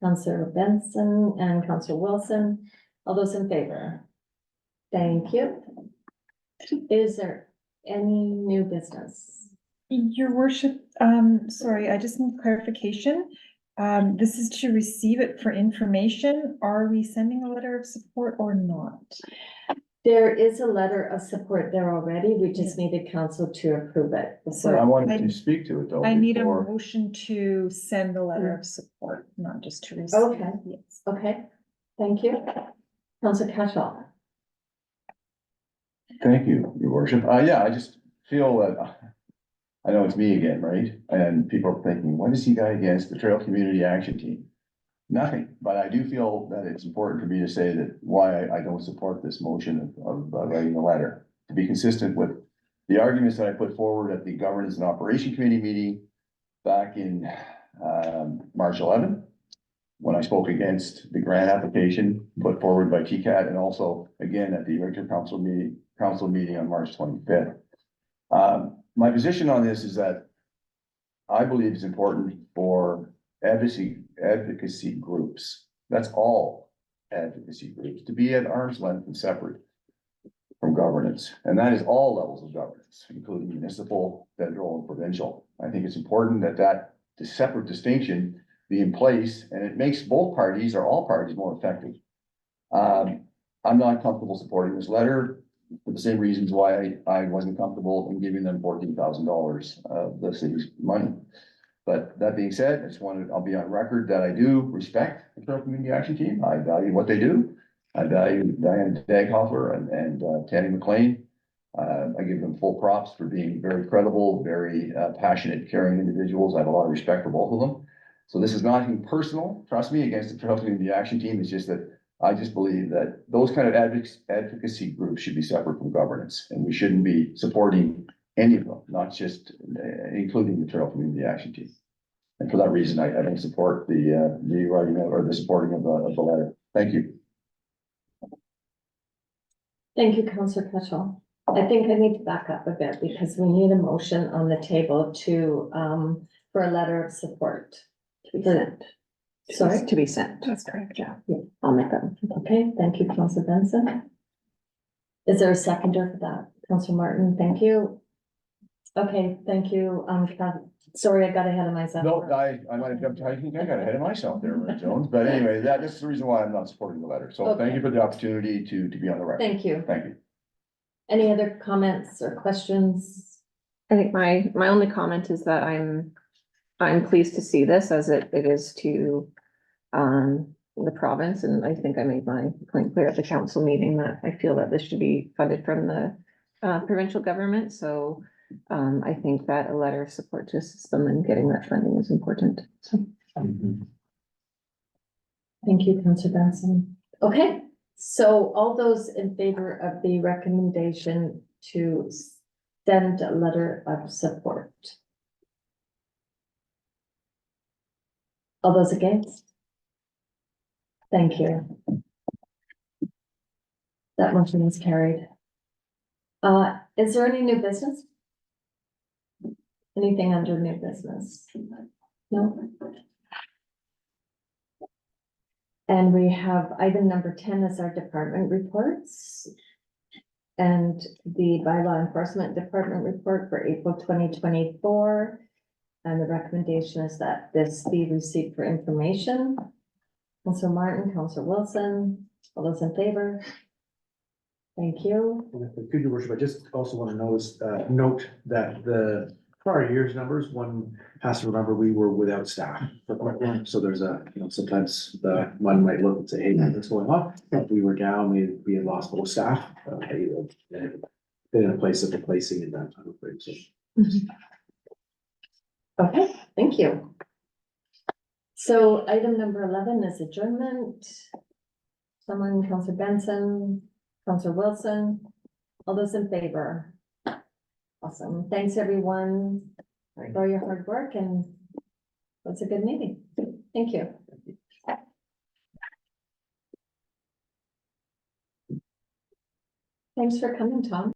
Councillor Benson and Councillor Wilson, all those in favor? Thank you. Is there any new business? Your worship, sorry, I just need clarification. This is to receive it for information. Are we sending a letter of support or not? There is a letter of support there already. We just needed council to approve it. I So wanted to speak to it though. I need a before- motion to send the letter of support, not just to receive. Okay. Yes. okay, thank you. Council Cashel. Thank you, your worship. Yeah, I just feel that, I know it's me again, right? And people are thinking, what is he got against the Trail Community Action Team? Nothing, but I do feel that it's important for me to say that why I don't support this motion of writing a letter. To be consistent with the arguments that I put forward at the Governance and Operation Committee meeting back in March 11, when I spoke against the grant application put forward by TCAT, and also again at the regular council meeting on March 25th. My position on this is that I believe it's important for advocacy groups, that's all advocacy groups, to be at arm's length and separate from governance. And that is all levels of governance, including municipal, federal, and provincial. I think it's important that the separate distinction be in place, and it makes both parties or all parties more effective. I'm not comfortable supporting this letter for the same reasons why I wasn't comfortable in giving them $14,000 of the city's money. But that being said, I'll be on record that I do respect the Trail Community Action Team. I value what they do. I value Diane Daghofer and Tammy McLean. I give them full props for being very credible, very passionate, caring individuals. I have a lot of respect for both of them. So this is nothing personal, trust me, against the Trail Community Action Team. It's just that I just believe that those kind of advocacy groups should be separate from governance, and we shouldn't be supporting any of them, not just including the Trail Community Action Team. And for that reason, I don't support the writing of, or the supporting of the letter. Thank you. Thank you, Councillor Cashel. I think I need to back up a bit because we need a motion on the table to, for a letter of support. To be sent. Sorry? To be sent. That's correct, yeah. I'll make that. Okay, thank you, Councillor Benson. Is there a seconder for that? Councillor Martin, thank you. Okay, thank you. Sorry, I got ahead of myself. No, I might have got, I think I got ahead of myself there, Mayor Jones, but anyway, that's the reason why I'm not supporting the letter. So thank you for the opportunity to be on the record. Thank you. Thank you. Any other comments or questions? I think my only comment is that I'm pleased to see this as it is to the province, and I think I made my point clear at the council meeting that I feel that this should be funded from the provincial government, so I think that a letter of support to assist them in getting that funding is important, so. Thank you, Councillor Benson. Okay, so all those in favor of the recommendation to send a letter of support? All those against? Thank you. That motion is carried. Is there any new business? Anything under new business? No? And we have item number 10 as our department reports. And the bylaw enforcement department report for April 2024. And the recommendation is that this be received for information. Councillor Martin, Councillor Wilson, all those in favor? Thank you. And if I could, your worship, I just also want to note that the prior year's numbers, one has to remember we were without staff for quite a while. So there's sometimes one might look and say, hey, what's going on? If we were down, we had lost both staff. Been in a place of replacing in that time of frame, so. Okay, thank you. So item number 11 is adjournment. Someone, Councillor Benson, Councillor Wilson, all those in favor? Awesome. Thanks, everyone, for your hard work, and it's a good meeting. Thank you. Thanks for coming, Tom.